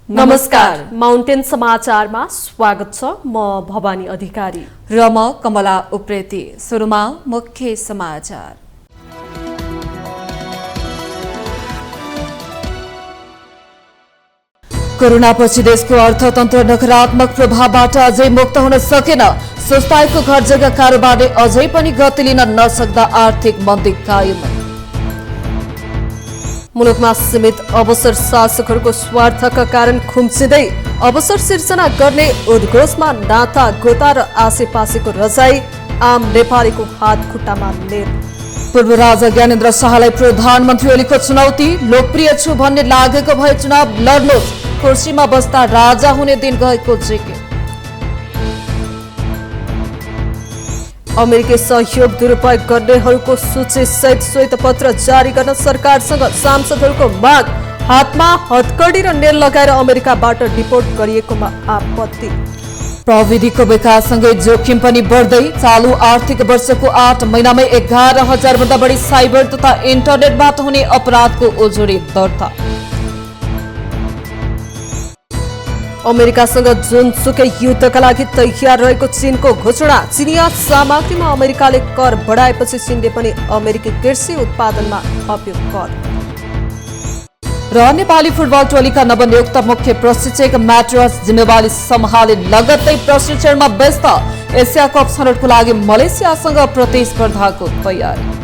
नमस्कार, माउन्टेन समाचारमा स्वागत छ। म भवानी अधिकारी र म कमला उप्रेती। सुरुमा मुख्य समाचार। कोरोनापछि देशको अर्थतन्त्र नकारात्मक प्रभावबाट अझै मुक्त हुन सकेन। स्वास्थ्यको घर जग्गा कारोबारले अझै पनि गति लिन नसक्दा आर्थिक मन्दी कायम। मुलुकमा सीमित अवसर शासकहरूको स्वार्थका कारण खुम्चिँदै अवसर सिर्जना गर्ने उद्घोषमा नाता गोता र आसेपासेको रजाई आम नेपालीको हात खुट्टामा लेर। पूर्व राजा ज्ञानेन्द्र शाहलाई प्रधानमन्त्री ओलीको चुनौती। लोकप्रिय छु भन्ने लागेको भए चुनाव लड्नुहोस्, कुर्सीमा बस्दा राजा हुने दिन गएको जिके। अमेरिकी सहयोग दुरुपयोग गर्नेहरूको सूची सहित श्वेतपत्र जारी गर्न सरकारसँग सांसदहरूको माग। हातमा हतकडी र नेल लगाएर अमेरिकाबाट डिपोर्ट गरिएकोमा आपत्ति। प्रविधिको विकाससँगै जोखिम पनि बढ्दै। चालु आर्थिक वर्षको 8 महिनामै 11,000 भन्दा बढी साइबर तथा इन्टरनेटबाट हुने अपराधको उजुरी दर्ता। अमेरिकासँग जुनसुकै युद्धका लागि तयार रहेको चीनको घोषणा। चिनिया सामग्रीमा अमेरिकाले कर बढाएपछि चीनले पनि अमेरिकी कृषि उत्पादनमा थप्यो कर। र नेपाली फुटबल टोलीका नवनियुक्त मुख्य प्रशिक्षक म्याट्रियस जिम्मेवारी सम्हाले लगत्तै प्रशिक्षणमा व्यस्त। एसिया कप छनौटको लागि मलेसियासँग प्रतिस्पर्धाको तयारी।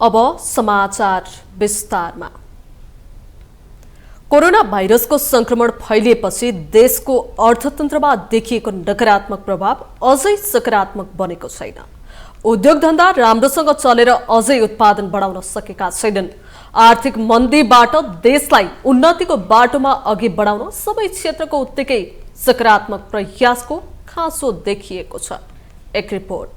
अब समाचार विस्तारमा। कोरोना भाइरसको संक्रमण फैलिएपछि देशको अर्थतन्त्रमा देखिएको नकारात्मक प्रभाव अझै सकारात्मक बनेको छैन। उद्योग धन्दा राम्रोसँग चलेर अझै उत्पादन बढाउन सकेका छैनन्। आर्थिक मन्दीबाट देशलाई उन्नतिको बाटोमा अघि बढाउन सबै क्षेत्रको उत्तिकै सकारात्मक प्रयासको खाँचो देखिएको छ। एक रिपोर्ट।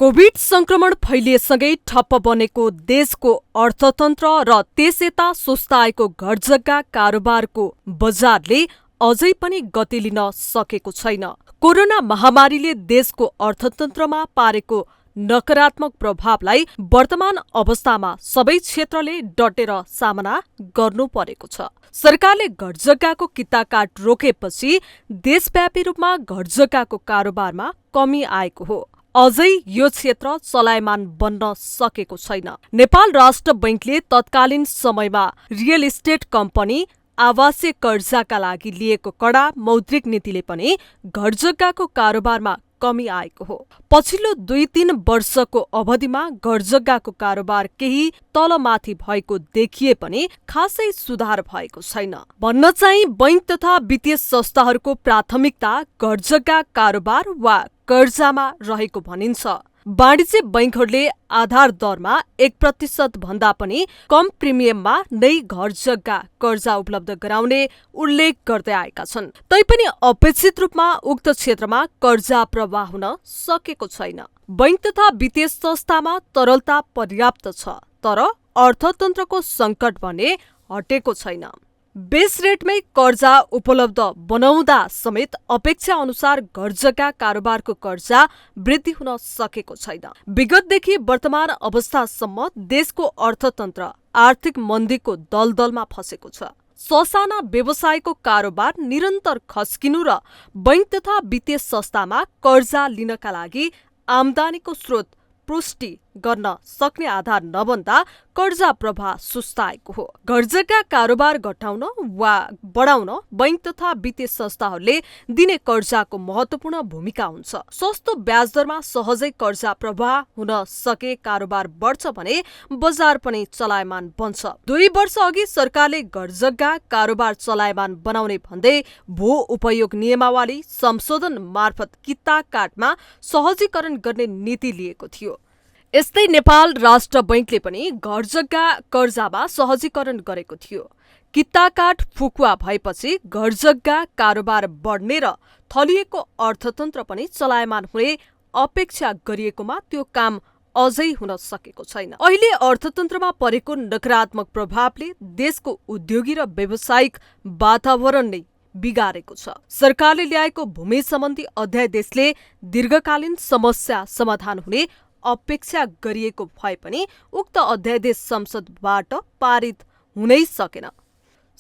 कोभिड संक्रमण फैलिएसँगै ठप्प बनेको देशको अर्थतन्त्र र त्यसयता सुस्ताएको घरजग्गा कारोबारको बजारले अझै पनि गति लिन सकेको छैन। कोरोना महामारीले देशको अर्थतन्त्रमा पारेको नकारात्मक प्रभावलाई वर्तमान अवस्थामा सबै क्षेत्रले डटेर सामना गर्नु परेको छ। सरकारले घरजग्गाको किताकाट रोकेपछि देशव्यापी रूपमा घरजग्गाको कारोबारमा कमी आएको हो। अझै यो क्षेत्र चलायमान बन्न सकेको छैन। नेपाल राष्ट्र बैंकले तत्कालीन समयमा रियल इस्टेट कम्पनी आवासीय कर्जाका लागि लिएको कडा मौद्रिक नीतिले पनि घरजग्गाको कारोबारमा कमी आएको हो। पछिल्लो 2-3 वर्षको अवधिमा घरजग्गाको कारोबार केही तलमाथि भएको देखिए पनि खासै सुधार भएको छैन। भन्न चाहिँ बैंक तथा वित्तीय संस्थाहरूको प्राथमिकता घरजग्गा कारोबार वा कर्जामा रहेको भनिन्छ। वाणिज्य बैंकहरूले आधार दरमा 1% भन्दा पनि कम प्रिमियममा नै घरजग्गा कर्जा उपलब्ध गराउने उल्लेख गर्दै आएका छन्। तैपनि अपेक्षित रूपमा उक्त क्षेत्रमा कर्जा प्रवाह हुन सकेको छैन। बैंक तथा वित्तीय संस्थामा तरलता पर्याप्त छ, तर अर्थतन्त्रको सङ्कट भने हटेको छैन। बेस रेटमै कर्जा उपलब्ध बनाउँदा समेत अपेक्षा अनुसार घरजग्गा कारोबारको कर्जा वृद्धि हुन सकेको छैन। विगतदेखि वर्तमान अवस्थासम्म देशको अर्थतन्त्र आर्थिक मन्दीको दलदलमा फसेको छ। ससाना व्यवसायको कारोबार निरन्तर खस्किनु र बैंक तथा वित्तीय संस्थामा कर्जा लिनका लागि आम्दानीको स्रोत पुष्टि गर्न सक्ने आधार नबन्दा कर्जा प्रवाह सुस्ताएको हो। घरजग्गा कारोबार घटाउन वा बढाउन बैंक तथा वित्तीय संस्थाहरूले दिने कर्जाको महत्वपूर्ण भूमिका हुन्छ। सस्तो ब्याज दरमा सहजै कर्जा प्रवाह हुन सके कारोबार बढ्छ भने बजार पनि चलायमान बन्छ। 2 वर्ष अघि सरकारले घरजग्गा कारोबार चलायमान बनाउने भन्दै भू उपयोग नियमावली संशोधन मार्फत किता काटमा सहजीकरण गर्ने नीति लिएको थियो। यस्तै नेपाल राष्ट्र बैंकले पनि घरजग्गा कर्जामा सहजीकरण गरेको थियो। कित्ताकाठ फुकुवा भएपछि घरजग्गा कारोबार बढ्ने र थलिएको अर्थतन्त्र पनि चलायमान हुने अपेक्षा गरिएकोमा त्यो काम अझै हुन सकेको छैन। अहिले अर्थतन्त्रमा परेको नकारात्मक प्रभावले देशको उद्योगी र व्यावसायिक वातावरण नै बिगारेको छ। सरकारले ल्याएको भूमि सम्बन्धी अध्यादेशले दीर्घकालीन समस्या समाधान हुने अपेक्षा गरिएको भए पनि उक्त अध्यादेश संसदबाट पारित हुनै सकेन।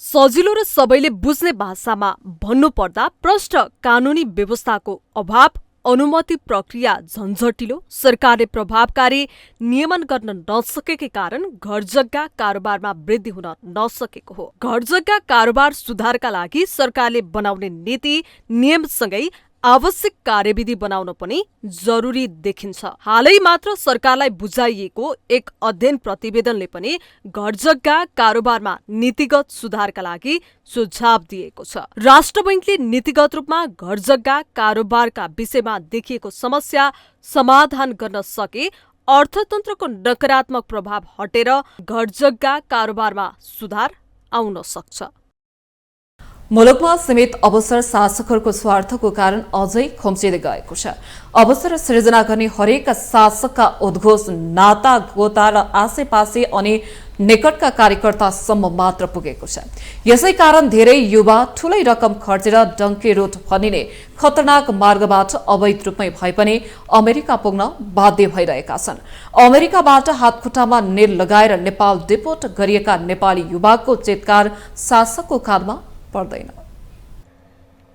सजिलो र सबैले बुझ्ने भाषामा भन्नुपर्दा प्रष्ट कानुनी व्यवस्थाको अभाव, अनुमति प्रक्रिया झन्झटिलो, सरकारले प्रभावकारी नियमन गर्न नसकेकै कारण घरजग्गा कारोबारमा वृद्धि हुन नसकेको हो। घरजग्गा कारोबार सुधारका लागि सरकारले बनाउने नीति नियमसँगै आवश्यक कार्यविधि बनाउन पनि जरुरी देखिन्छ। हालै मात्र सरकारलाई बुझाइएको एक अध्ययन प्रतिवेदनले पनि घरजग्गा कारोबारमा नीतिगत सुधारका लागि सुझाव दिएको छ। राष्ट्र बैंकले नीतिगत रूपमा घरजग्गा कारोबारका विषयमा देखिएको समस्या समाधान गर्न सके अर्थतन्त्रको नकारात्मक प्रभाव हटेर घरजग्गा कारोबारमा सुधार आउन सक्छ। मुलुकमा सीमित अवसर शासकहरूको स्वार्थको कारण अझै खुम्चिँदै गएको छ। अवसर सृजना गर्ने हरेक शासकका उद्घोष नाता गोता र आसेपासे अनि निकटका कार्यकर्तासम्म मात्र पुगेको छ। यसै कारण धेरै युवा ठूलै रकम खर्चेर डङ्की रुट भनिने खतरनाक मार्गबाट अवैध रूपमै भए पनि अमेरिका पुग्न बाध्य भइरहेका छन्। अमेरिकाबाट हातखुट्टामा नेल लगाएर नेपाल डिपोर्ट गरिएका नेपाली युवाको चितकार शासकको कानमा पर्दैन।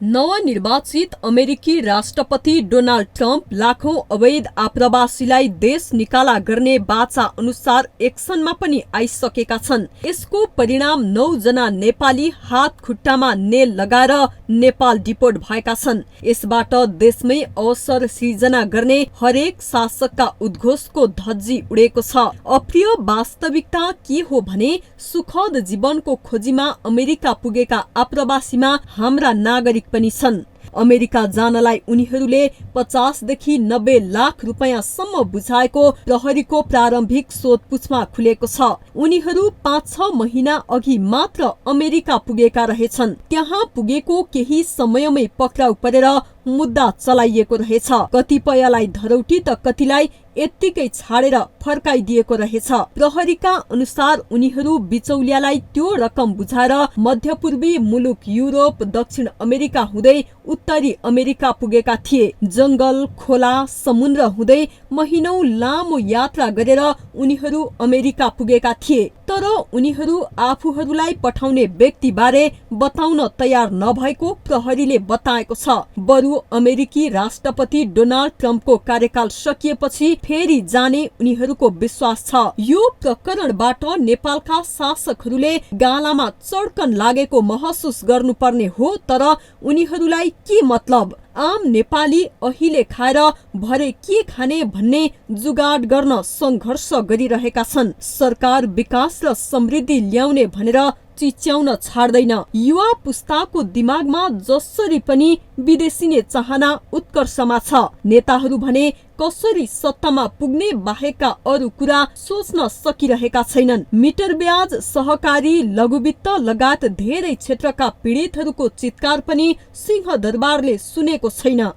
नवनिर्वाचित अमेरिकी राष्ट्रपति डोनाल्ड ट्रम्प लाखौं अवैध आप्रवासीलाई देश निकाला गर्ने बाचा अनुसार एक्सनमा पनि आइसकेका छन्। यसको परिणाम 9 जना नेपाली हात खुट्टामा नेल लगाएर नेपाल डिपोर्ट भएका छन्। यसबाट देशमै अवसर सिर्जना गर्ने हरेक शासकका उद्घोषको धज्जी उडेको छ। अप्रिय वास्तविकता के हो भने सुखद जीवनको खोजीमा अमेरिका पुगेका आप्रवासीमा हाम्रा नागरिक पनि छन्। अमेरिका जानलाई उनीहरूले 50 देखि 90 लाख रुपैयाँसम्म बुझाएको प्रहरीको प्रारम्भिक सोधपुछमा खुलेको छ। उनीहरू 5-6 महिना अघि मात्र अमेरिका पुगेका रहेछन्। त्यहाँ पुगेको केही समयमै पक्राउ परेर मुद्दा चलाइएको रहेछ। कतिपयलाई धरौटी त कतिलाई यत्तिकै छाडेर फर्काइदिएको रहेछ। प्रहरीका अनुसार उनीहरू बिचौलियालाई त्यो रकम बुझाएर मध्यपूर्वी मुलुक युरोप, दक्षिण अमेरिका हुँदै उत्तरी अमेरिका पुगेका थिए। जंगल, खोला, समुद्र हुँदै महिनौं लामो यात्रा गरेर उनीहरू अमेरिका पुगेका थिए। तर उनीहरू आफूहरूलाई पठाउने व्यक्तिबारे बताउन तयार नभएको प्रहरीले बताएको छ। बरु अमेरिकी राष्ट्रपति डोनाल्ड ट्रम्पको कार्यकाल सकिएपछि फेरि जाने उनीहरूको विश्वास छ। यो प्रकरणबाट नेपालका शासकहरूले गालामा चड्कन लागेको महसुस गर्नुपर्ने हो, तर उनीहरूलाई के मतलब? आम नेपाली अहिले खाएर भरे के खाने भन्ने जुगाड गर्न संघर्ष गरिरहेका छन्। सरकार विकास र समृद्धि ल्याउने भनेर चिच्याउन छाड्दैन। युवा पुस्ताको दिमागमा जसरी पनि विदेशिने चाहना उत्कर्षमा छ। नेताहरू भने कसरी सत्तामा पुग्ने बाहेकका अरू कुरा सोच्न सकिरहेका छैनन्। मिटर ब्याज, सहकारी, लघुवित्त लगायत धेरै क्षेत्रका पीडितहरूको चित्कार पनि सिंहदरबारले सुनेको छैन।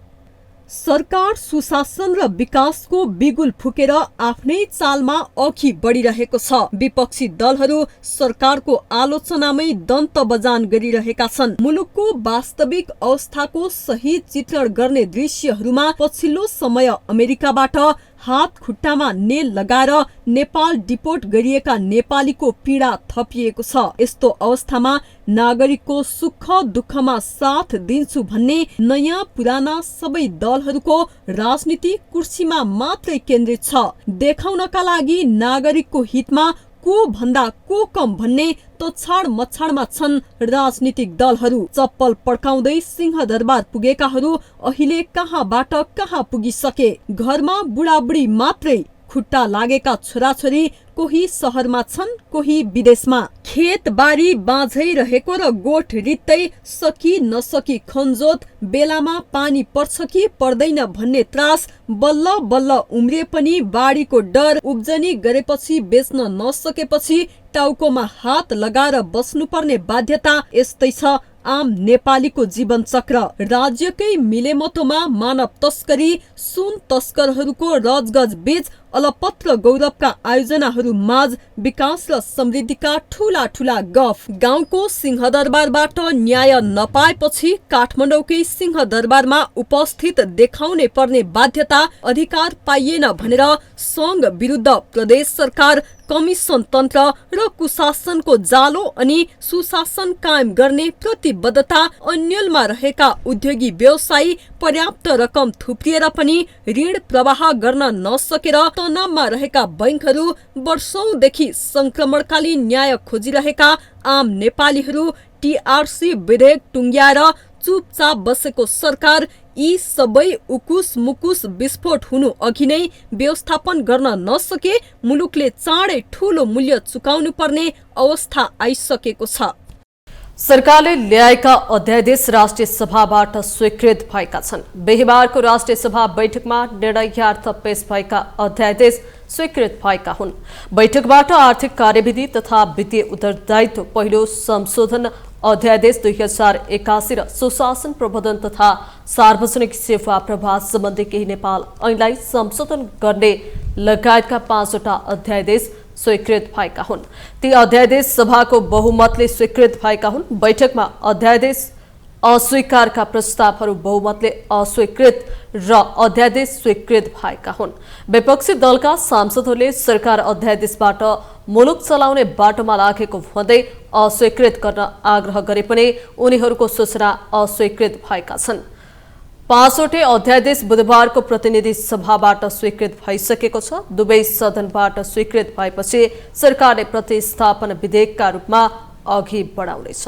सरकार सुशासन र विकासको बिगुल फुकेर आफ्नै चालमा अघि बढिरहेको छ। विपक्षी दलहरू सरकारको आलोचनामै दन्त बजान गरिरहेका छन्। मुलुकको वास्तविक अवस्थाको सही चित्रण गर्ने दृश्यहरूमा पछिल्लो समय अमेरिकाबाट हात खुट्टामा नेल लगाएर नेपाल डिपोर्ट गरिएका नेपालीको पीडा थपिएको छ। यस्तो अवस्थामा नागरिकको सुख दुःखमा साथ दिन्छु भन्ने नयाँ पुराना सबै दलहरूको राजनीति कुर्सीमा मात्रै केन्द्रित छ। देखाउनका लागि नागरिकको हितमा को भन्दा को कम भन्ने तछाड मछाडमा छन् राजनीतिक दलहरू। चप्पल पड्काउँदै सिंहदरबार पुगेकाहरू अहिले कहाँबाट कहाँ पुगिसके। घरमा बुढाबुढी मात्रै खुट्टा लागेका छोराछोरी कोही सहरमा छन्, कोही विदेशमा। खेतबारी बाँझै रहेको र गोठ रित्तै सकी नसकी खनजोत, बेलामा पानी पर्छ कि पर्दैन भन्ने त्रास, बल्ल बल्ल उम्रिए पनि बाढीको डर, उब्जनी गरेपछि बेच्न नसकेपछि टाउकोमा हात लगाएर बस्नुपर्ने बाध्यता, यस्तै छ आम नेपालीको जीवन चक्र। राज्यकै मिलेमतोमा मानव तस्करी, सुन तस्करहरूको रजगज बीच अलपत्र गौरवका आयोजनाहरू माझ विकास र समृद्धिका ठूला ठूला गफ। गाउँको सिंहदरबारबाट न्याय नपाएपछि काठमाडौँकै सिंहदरबारमा उपस्थित देखाउने पर्ने बाध्यता, अधिकार पाइएन भनेर सङ्घ विरुद्ध प्रदेश सरकार, कमिसन तन्त्र र कुशासनको जालो अनि सुशासन कायम गर्ने प्रतिबद्धता, अन्यलमा रहेका उद्योगी व्यवसायी पर्याप्त रकम थुप्रिएर पनि ऋण प्रवाह गर्न नसकेर तनावमा रहेका बैंकहरू, वर्षौंदेखि संक्रमणकालीन न्याय खोजिरहेका आम नेपालीहरू, टीआरसी विधेयक टुङ्ग्याएर चुपचाप बसेको सरकार, यी सबै उकुस मुकुस विस्फोट हुनु अघि नै व्यवस्थापन गर्न नसके मुलुकले चाँडै ठूलो मूल्य चुकाउनु पर्ने अवस्था आइसकेको छ। सरकारले ल्याएका अध्यादेश राष्ट्रिय सभाबाट स्वीकृत भएका छन्। बिहीबारको राष्ट्रिय सभा बैठकमा निर्णयार्थ पेश भएका अध्यादेश स्वीकृत भएका हुन्। बैठकबाट आर्थिक कार्यविधि तथा वित्तीय उत्तरदायित्व पहिलो संशोधन अध्यादेश 2081 र सुशासन प्रबन्धन तथा सार्वजनिक सेवा प्रवाह सम्बन्धी केही नेपाल ऐनलाई संशोधन गर्ने लगायतका 5वटा अध्यादेश स्वीकृत भएका हुन्। ती अध्यादेश सभाको बहुमतले स्वीकृत भएका हुन्। बैठकमा अध्यादेश अस्वीकारका प्रस्तावहरू बहुमतले अस्वीकृत र अध्यादेश स्वीकृत भएका हुन्। विपक्षी दलका सांसदहरूले सरकार अध्यादेशबाट मुलुक चलाउने बाटोमा लागेको भन्दै अस्वीकृत गर्न आग्रह गरे पनि उनीहरूको सूचना अस्वीकृत भएका छन्। 5वटै अध्यादेश बुधबारको प्रतिनिधि सभाबाट स्वीकृत भइसकेको छ। दुवै सदनबाट स्वीकृत भएपछि सरकारले प्रतिस्थापन विधेयकका रूपमा अघि बढाउनेछ।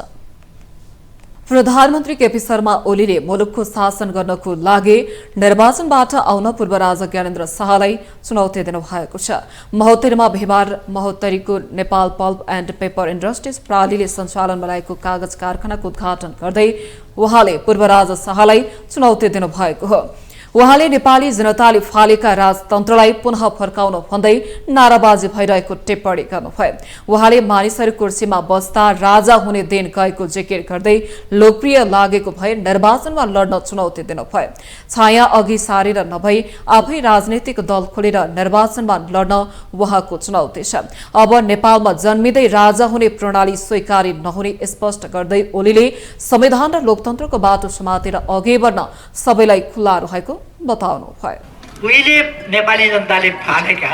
प्रधानमन्त्री केपी शर्मा ओलीले मुलुकको शासन गर्नको लागि निर्वाचनबाट आउन पूर्व राजा ज्ञानेन्द्र शाहलाई चुनौती दिनुभएको छ। महोत्तरीमा बिहीबार महोत्तरीको Nepal pulp and paper industries प्रणालीले सञ्चालन बनाएको कागज कारखानाको उद्घाटन गर्दै उहाँले पूर्व राजा शाहलाई चुनौती दिनुभएको हो। उहाँले नेपाली जनताले फालेका राजतन्त्रलाई पुनः फर्काउन भन्दै नाराबाजी भइरहेको टिप्पणी गर्नुभयो। उहाँले मानिसहरू कुर्सीमा बस्दा राजा हुने दिन गएको जिकिर गर्दै लोकप्रिय लागेको भए निर्वाचनमा लड्न चुनौती दिनुभयो। छाया अघि सारेर नभई आफै राजनैतिक दल खोलेर निर्वाचनमा लड्न उहाँको चुनौती छ। अब नेपालमा जन्मिँदै राजा हुने प्रणाली स्वीकार्य नहुने स्पष्ट गर्दै ओलीले संविधान र लोकतन्त्रको बाटो समातेर अघि बढ्न सबैलाई खुल्ला रहेको बताउनु भयो। उहिले नेपाली जनताले फालेका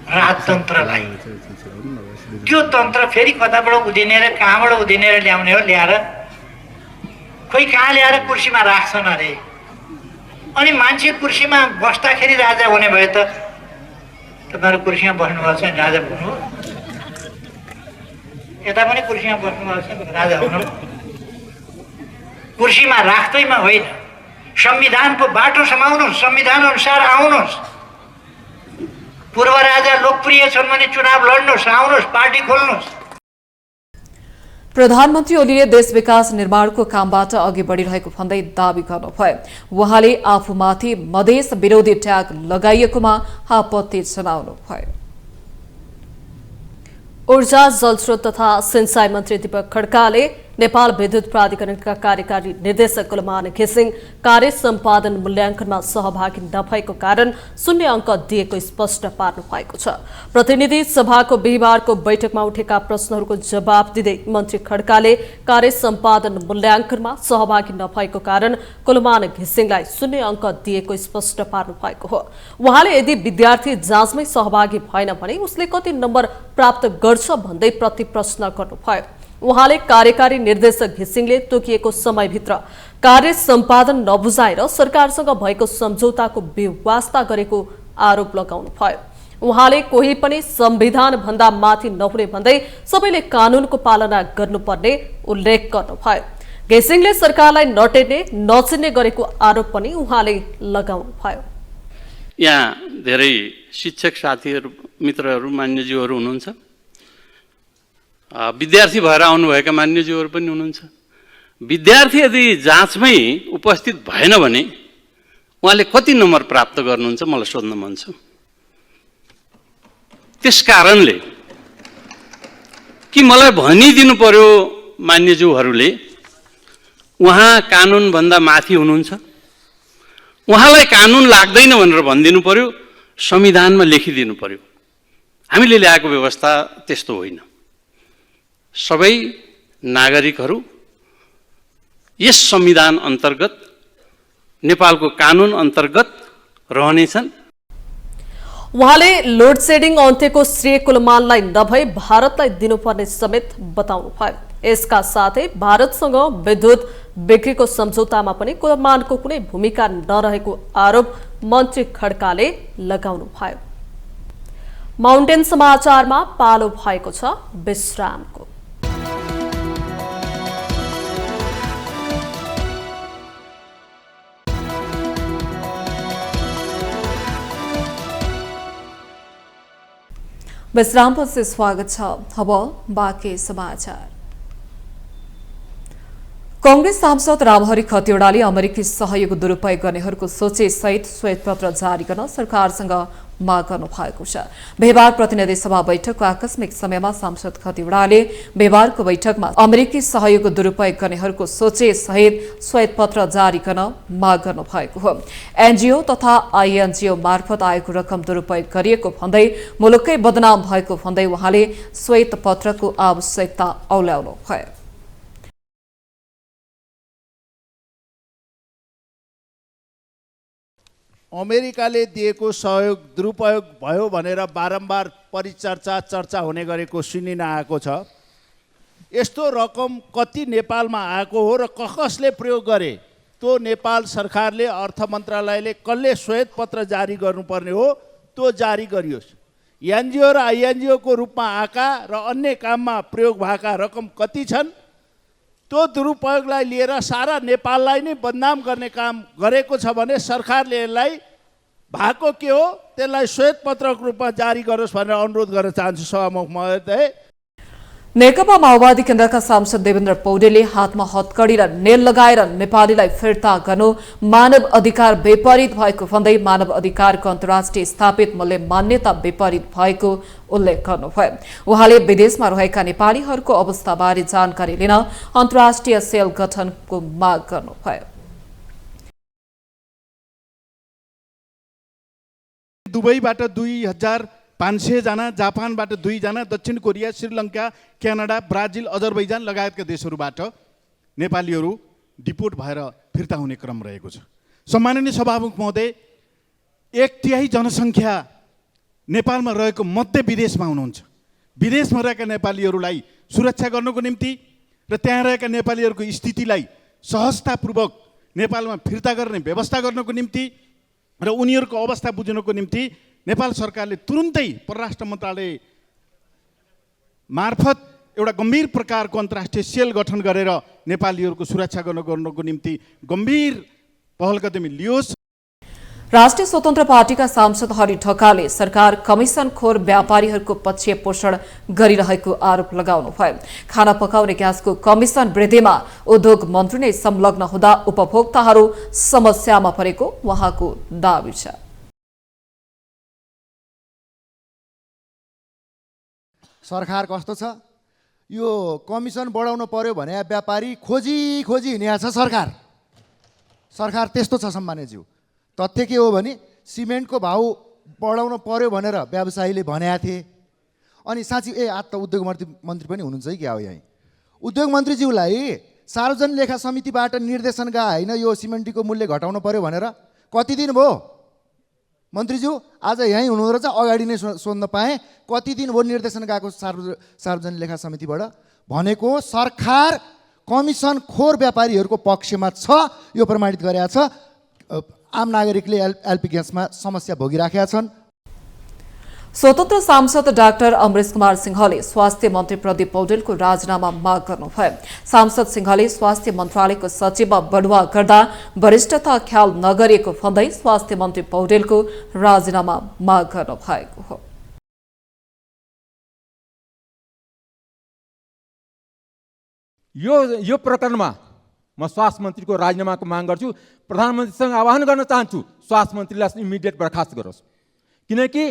राजतन्त्रलाई त्यो तन्त्र फेरि कताबाट उधिने र कहाँबाट उधिने र ल्याउने हो, ल्याएर खोइ कहाँ ल्याएर कुर्सीमा राख्छन् अरे। अनि मान्छे कुर्सीमा बस्दाखेरि राजा हुने भए त तपाईँहरू कुर्सीमा बस्नुभएको छ राजा हुनु, यता पनि कुर्सीमा बस्नुभएको छ राजा हुनु। कुर्सीमा राख्दैमा होइन, संविधानको बाटो समाउनुहोस्, संविधान अनुसार आउनुहोस्। पूर्व राजा लोकप्रिय छन् भने चुनाव लड्नुहोस्, आउनुहोस्, पार्टी खोल्नुहोस्। प्रधानमन्त्री ओलीले देश विकास निर्माणको कामबाट अघि बढिरहेको भन्दै दावी गर्नुभयो। उहाँले आफूमाथि मधेस विरोधी ट्याग लगाइएकोमा आपत्ति जनाउनुभयो। ऊर्जा, जलस्रोत तथा सिंचाई मन्त्री दीपक खड्काले नेपाल विद्युत प्राधिकरणका कार्यकारी निर्देशक कुलमान घिसिङ कार्य सम्पादन मूल्याङ्कनमा सहभागी नभएको कारण 0 अङ्क दिएको स्पष्ट पार्नु भएको छ। प्रतिनिधि सभाको बिहीबारको बैठकमा उठेका प्रश्नहरूको जवाब दिँदै मन्त्री खड्काले कार्य सम्पादन मूल्याङ्कनमा सहभागी नभएको कारण कुलमान घिसिङलाई 0 अङ्क दिएको स्पष्ट पार्नु भएको हो। उहाँले यदि विद्यार्थी जाँचमै सहभागी भएन भने उसले कति नम्बर प्राप्त गर्छ भन्दै प्रति प्रश्न गर्नुभयो। उहाँले कार्यकारी निर्देशक घिसिङले तोकिएको समयभित्र कार्य सम्पादन नबुझाएर सरकारसँग भएको सम्झौताको बेवास्ता गरेको आरोप लगाउनुभयो। उहाँले कोही पनि संविधान भन्दा माथि नहुने भन्दै सबैले कानूनको पालना गर्नुपर्ने उल्लेख गर्नुभयो। घिसिङले सरकारलाई नटेर्ने नचिन्ने गरेको आरोप पनि उहाँले लगाउनुभयो। यहाँ धेरै शिक्षक साथीहरू मित्रहरू मान्यज्यूहरू हुनुहुन्छ, विद्यार्थी भएर आउनुभएका मान्यज्यूहरू पनि हुनुहुन्छ। विद्यार्थी यदि जाँचमै उपस्थित भएन भने उहाँले कति नम्बर प्राप्त गर्नुहुन्छ मलाई सोध्न मन छ। त्यस कारणले कि मलाई भनिदिनु पर्यो मान्यज्यूहरूले, उहाँ कानुनभन्दा माथि हुनुहुन्छ, उहाँलाई कानुन लाग्दैन भनेर भनिदिनु पर्यो, संविधानमा लेखिदिनु पर्यो। हामीले ल्याएको व्यवस्था त्यस्तो होइन। सबै नागरिकहरू यस संविधान अन्तर्गत, नेपालको कानुन अन्तर्गत रहनेछन्। उहाँले लोड सेडिङ अन्त्यको श्रेय कुलमानलाई नभई भारतलाई दिनुपर्ने समेत बताउनुभयो। यसका साथै भारतसँग विद्युत बिक्रीको सम्झौतामा पनि कुलमानको कुनै भूमिका नरहेको आरोप मन्त्री खड्काले लगाउनुभयो। माउन्टेन समाचारमा पालो भएको छ विश्रामको। विश्रामपछि स्वागत छ। अब बाँकी समाचार। कांग्रेस सांसद रामहरि खतिवड़ाले अमेरिकी सहयोग दुरुपयोग गर्नेहरूको सूची सहित श्वेतपत्र जारी गर्न सरकारसँग माग गर्नु भएको छ। बिहीबार प्रतिनिधि सभा बैठकको आकस्मिक समयमा सांसद खतिवड़ाले बिहीबारको बैठकमा अमेरिकी सहयोग दुरुपयोग गर्नेहरूको सूची सहित श्वेतपत्र जारी गर्न माग गर्नु भएको हो। एनजीओ तथा आईएनजीओ मार्फत आएको रकम दुरुपयोग गरिएको भन्दै मुलुकै बदनाम भएको भन्दै उहाँले श्वेतपत्रको आवश्यकता औल्याउनु भयो। अमेरिकाले दिएको सहयोग दुरुपयोग भयो भनेर बारम्बार चर्चा हुने गरेको सुनिन आएको छ। यस्तो रकम कति नेपालमा आएको हो र कसले प्रयोग गरे, त्यो नेपाल सरकारले, अर्थ मन्त्रालयले कसले श्वेतपत्र जारी गर्नुपर्ने हो त्यो जारी गरियोस्। एनजीओ र आईएनजीओ को रूपमा आएका र अन्य काममा प्रयोग भएका रकम कति छन्, त्यो दुरुपयोगलाई लिएर सारा नेपाललाई नै बदनाम गर्ने काम गरेको छ भने सरकारले यसलाई भएको के हो त्यसलाई श्वेतपत्रको रूपमा जारी गरोस् भनेर अनुरोध गर्न चाहन्छु सभामुख महोदय। नेकपा माओवादी केन्द्रका सांसद देवेन्द्र पौडेलले हातमा हतकडी र नेल लगाएर नेपालीलाई फिर्ता गर्नु मानव अधिकार विपरीत भएको भन्दै मानव अधिकारको अन्तर्राष्ट्रिय स्थापित मूल्य मान्यता विपरीत भएको उल्लेख गर्नुभयो। उहाँले विदेशमा रहेका नेपालीहरूको अवस्थाबारे जानकारी लिन अन्तर्राष्ट्रिय सेल गठनको माग गर्नुभयो। दुबईबाट 2500 जना, जापानबाट 2 जना, दक्षिण Korea, Sri Lanka, Canada, Brazil, Azerbaijan लगायतका देशहरूबाट नेपालीहरू डिपोर्ट भएर फिर्ता हुने क्रम रहेको छ। सम्माननीय सभामुख महोदय, 1/3 जनसङ्ख्या नेपालमा रहेको मध्य विदेशमा हुनुहुन्छ। विदेशमा रहेका नेपालीहरूलाई सुरक्षा गर्नको निम्ति र त्यहाँ रहेका नेपालीहरूको स्थितिलाई सहजतापूर्वक नेपालमा फिर्ता गर्ने व्यवस्था गर्नको निम्ति र उनीहरूको अवस्था बुझ्नको निम्ति नेपाल सरकारले तुरुन्तै परराष्ट्र मन्त्रालय मार्फत एउटा गम्भीर प्रकारको अन्तर्राष्ट्रिय सेल गठन गरेर नेपालीहरूको सुरक्षा गर्नको निम्ति गम्भीर पहल कदमी लियोस्। राष्ट्रिय स्वतन्त्र पार्टीका सांसद हरि ढकालले सरकार कमिसनखोर व्यापारीहरूको पक्ष पोषण गरिरहेको आरोप लगाउनुभयो। खाना पकाउने ग्यासको कमिसन वृद्धिमा उद्योग मन्त्री नै संलग्न हुँदा उपभोक्ताहरू समस्यामा परेको उहाँको दावी छ। सरकार कस्तो छ, यो कमिसन बढाउनु पर्यो भने व्यापारी खोजी हिँडेको छ। सरकार त्यस्तो छ सम्मानज्यू। तथ्य के हो भने सिमेन्टको भाउ बढाउनु पर्यो भनेर व्यवसायीले भनेका थिए। अनि साँच्ची आज त उद्योग मन्त्री पनि हुनुहुन्छ है क्या हो? यहीँ उद्योग मन्त्रीज्यूलाई सार्वजनिक लेखा समितिबाट निर्देशन गए होइन यो सिमेन्टको मूल्य घटाउनु पर्यो भनेर कति दिन भयो मन्त्रीज्यू? आज यहीँ हुनुहुँदो रहेछ, अगाडि नै सोध्न पाएँ। कति दिन भयो निर्देशन गएको सार्वजनिक लेखा समितिबाट? भनेको सरकार कमिसन खोर व्यापारीहरूको पक्षमा छ, यो प्रमाणित गरेका छ। आम नागरिकले एलपी ग्यासमा समस्या भोगिराखेका छन्। स्वतन्त्र सांसद डाक्टर अमरेश कुमार सिंहले स्वास्थ्य मन्त्री प्रदीप पौडेलको राजीनामा माग गर्नुभयो। सांसद सिंहले स्वास्थ्य मन्त्रालयको सचिवमा बढुवा गर्दा वरिष्ठता ख्याल नगरिएको भन्दै स्वास्थ्य मन्त्री पौडेलको राजीनामा माग गर्नुभएको हो। यो प्रकरणमा म स्वास्थ्य मन्त्रीको राजीनामाको माग गर्छु। प्रधानमन्त्रीसँग आह्वान गर्न चाहन्छु स्वास्थ्य मन्त्रीलाई इमिडिएट बर्खास्त गरोस्, किनकि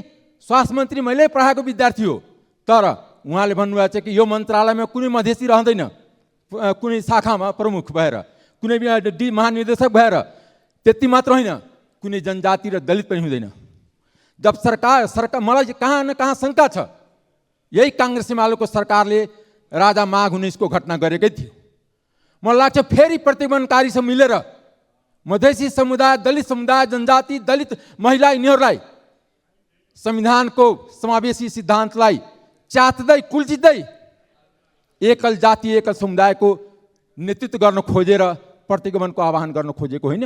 स्वास्थ्य मन्त्री मैले पढाएको विद्यार्थी हो। तर उहाँले भन्नुभएको छ कि यो मन्त्रालयमा कुनै मधेसी रहँदैन, कुनै शाखामा प्रमुख भएर, कुनै महानिर्देशक भएर। त्यति मात्र होइन, कुनै जनजाति र दलित पनि हुँदैन। जब सरकार मलाई कहाँ न कहाँ शङ्का छ, यही काङ्ग्रेस एमालेको सरकारले राजा माघ 19को घटना गरेकै थियो। मलाई लाग्छ फेरि प्रतिबन्धकारीसँग मिलेर मधेसी समुदाय, दलित समुदाय, जनजाति, दलित महिला, यिनीहरूलाई संविधानको समावेशी सिद्धान्तलाई च्यात्दै कुल्चिँदै एकल जाति एकल समुदायको नेतृत्व गर्न खोजेर प्रतिगमनको आह्वान गर्न खोजेको होइन।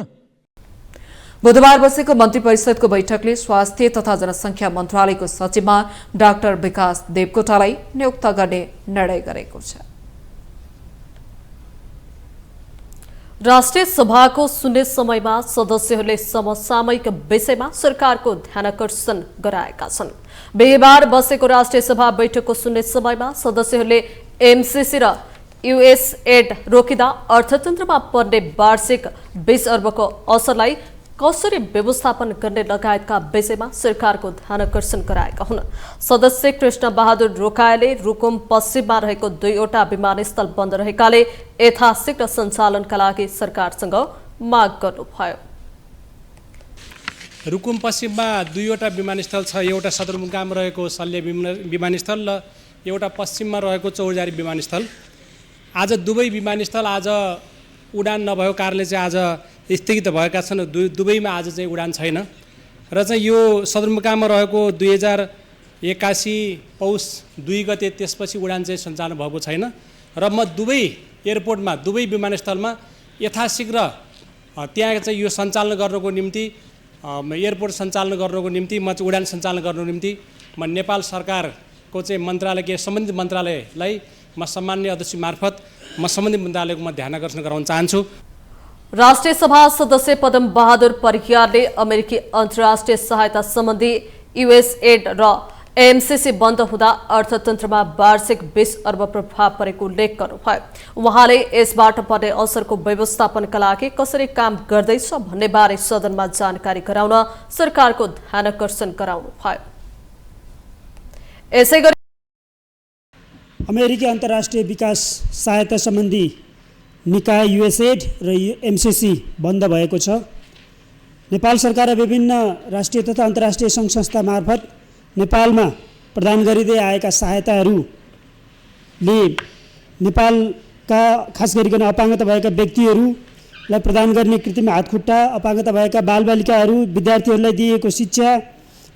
बुधबार बसेको मन्त्री परिषदको बैठकले स्वास्थ्य तथा जनसङ्ख्या मन्त्रालयको सचिवमा डाक्टर विकास देवकोटालाई नियुक्त गर्ने निर्णय गरेको छ। राष्ट्रिय सभाको शून्य समयमा सदस्यहरूले समसामयिक विषयमा सरकारको ध्यानाकर्षण गराएका छन्। बिहिबार बसेको राष्ट्रिय सभा बैठकको शून्य समयमा सदस्यहरूले एमसीसी र यूएसएड रोकिँदा अर्थतन्त्रमा पर्ने वार्षिक 20 अर्बको असरलाई कसरी व्यवस्थापन गर्ने लगायतका विषयमा सरकारको ध्यानाकर्षण गराएका हुन्। सदस्य कृष्ण बहादुर रोकायले रुकुम पश्चिममा रहेको 2वटा विमानस्थल बन्द रहेकाले यथाशीघ्र सञ्चालनका लागि सरकारसँग माग गर्नुभयो। रुकुम पश्चिममा 2वटा विमानस्थल छ, एउटा सदरमुकाम रहेको शल्य विमानस्थल र एउटा पश्चिममा रहेको चौरजारी विमानस्थल। आज दुवै विमानस्थल आज उडान नभएको कारणले चाहिँ आज स्थगित भएका छन्। दुवैमा आज चाहिँ उडान छैन र चाहिँ यो सदरमुकाममा रहेको 2081 पौष 2 गते त्यसपछि उडान चाहिँ सञ्चालन भएको छैन र म दुवै एयरपोर्टमा, दुवै विमानस्थलमा यथाशीघ्र त्यहाँ चाहिँ यो सञ्चालन गर्नको निम्ति, एयरपोर्ट सञ्चालन गर्नको निम्ति, म चाहिँ उडान सञ्चालन गर्नको निम्ति म नेपाल सरकारको चाहिँ मन्त्रालयको सम्बन्धित मन्त्रालयलाई म सम्माननीय अध्यक्ष मार्फत म सम्बन्धित मन्त्रालयको म ध्यानाकर्षण गराउन चाहन्छु। राष्ट्रिय सभा सदस्य पदम बहादुर परियारले अमेरिकी अन्तर्राष्ट्रिय सहायता सम्बन्धी यूएसएड र एमसीसी बन्द हुँदा अर्थतन्त्रमा वार्षिक 20 अर्ब प्रभाव परेको उल्लेख गर्नुभयो। उहाँले यसबाट पर्ने असरको व्यवस्थापनका लागि कसरी काम गर्दैछ भन्ने बारे सदनमा जानकारी गराउन सरकारको ध्यानाकर्षण गराउनुभयो। यसैगरी अमेरिकी अन्तर्राष्ट्रिय विकास सहायता सम्बन्धी निकाय यूएसएड र एमसीसी बन्द भएको छ। नेपाल सरकार र विभिन्न राष्ट्रिय तथा अन्तर्राष्ट्रिय सङ्घ संस्था मार्फत नेपालमा प्रदान गरिँदै आएका सहायताहरूले नेपालका खास गरिकन अपाङ्गता भएका व्यक्तिहरूलाई प्रदान गर्ने कृत्रिम हातखुट्टा, अपाङ्गता भएका बालबालिकाहरू, विद्यार्थीहरूलाई दिएको शिक्षा,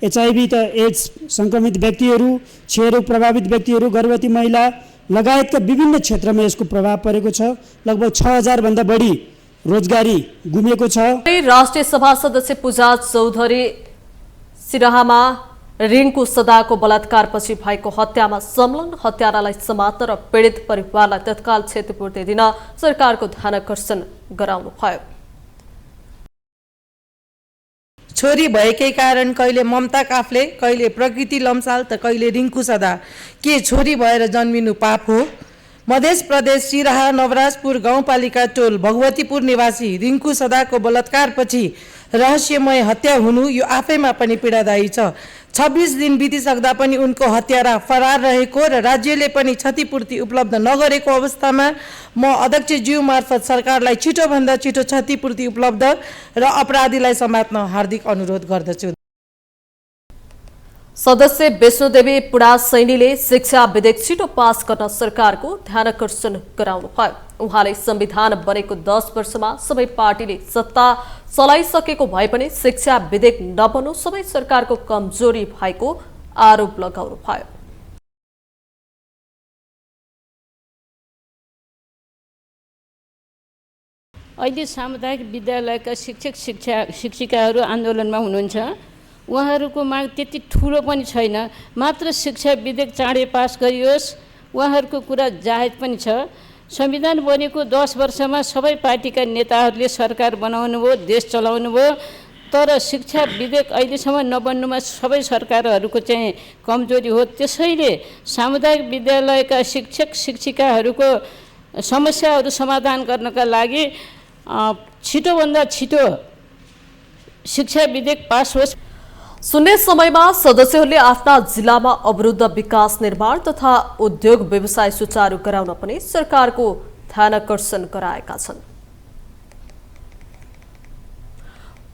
एचआईभी त एड्स सङ्क्रमित व्यक्तिहरू, क्षयरोग प्रभावित व्यक्तिहरू, गर्भवती महिला लगायतका विभिन्न क्षेत्रमा यसको प्रभाव परेको छ। लगभग 6000 भन्दा बढी रोजगारी गुमेको छ। राष्ट्रिय सभा सदस्य पूजा चौधरी सिराहामा रिङकु सदाको बलात्कारपछि भएको हत्यामा संलग्न हत्यारालाई समात्न र पीडित परिवारलाई तत्काल क्षतिपूर्ति दिन सरकारको ध्यानाकर्षण गराउनुभयो। छोरी भएकै कारण कहिले ममता काफ्ले, कहिले प्रकृति लम्साल त कहिले रिङ्कु सदा। के छोरी भएर जन्मिनु पाप हो? मध्य प्रदेश सिराहा नवराजपुर गाउँपालिका टोल भगवतीपुर निवासी रिङ्कु सदाको बलात्कारपछि रहस्यमय हत्या हुनु यो आफैमा पनि पीडादायी छ। 26 दिन बितिसक्दा पनि उनको हत्यारा फरार रहेको र राज्यले पनि क्षतिपूर्ति उपलब्ध नगरेको अवस्थामा म अध्यक्षज्यू मार्फत सरकारलाई छिटोभन्दा छिटो क्षतिपूर्ति उपलब्ध र अपराधीलाई समात्न हार्दिक अनुरोध गर्दछु। सदस्य विष्णुदेवी पुडा सैनीले शिक्षा विधेयक छिटो पास गर्न सरकारको ध्यानाकर्षण गराउनुभयो। उहाँले संविधान बनेको 10 वर्षमा सबै पार्टीले सत्ता चलाइसकेको भए पनि शिक्षा विधेयक नबन्नु सबै सरकारको कमजोरी भएको आरोप लगाउनुभयो। अहिले सामुदायिक विद्यालयका शिक्षिकाहरू आन्दोलनमा हुनुहुन्छ। उहाँहरूको माग त्यति ठुलो पनि छैन, मात्र शिक्षा विधेयक चाँडै पास गरियोस्। उहाँहरूको कुरा जायज पनि छ। संविधान बनेको 10 वर्षमा सबै पार्टीका नेताहरूले सरकार बनाउनु भयो, देश चलाउनु भयो, तर शिक्षा विधेयक अहिलेसम्म नबन्नुमा सबै सरकारहरूको चाहिँ कमजोरी हो। त्यसैले सामुदायिक विद्यालयका शिक्षक शिक्षिकाहरूको समस्याहरू समाधान गर्नका लागि छिटोभन्दा छिटो शिक्षा विधेयक पास होस्। सुन्ने समयमा सदस्यहरूले आफ्ना जिल्लामा अवरुद्ध विकास निर्माण तथा उद्योग व्यवसाय सुचारू गराउन पनि सरकारको ध्यानाकर्षण गराएका छन्।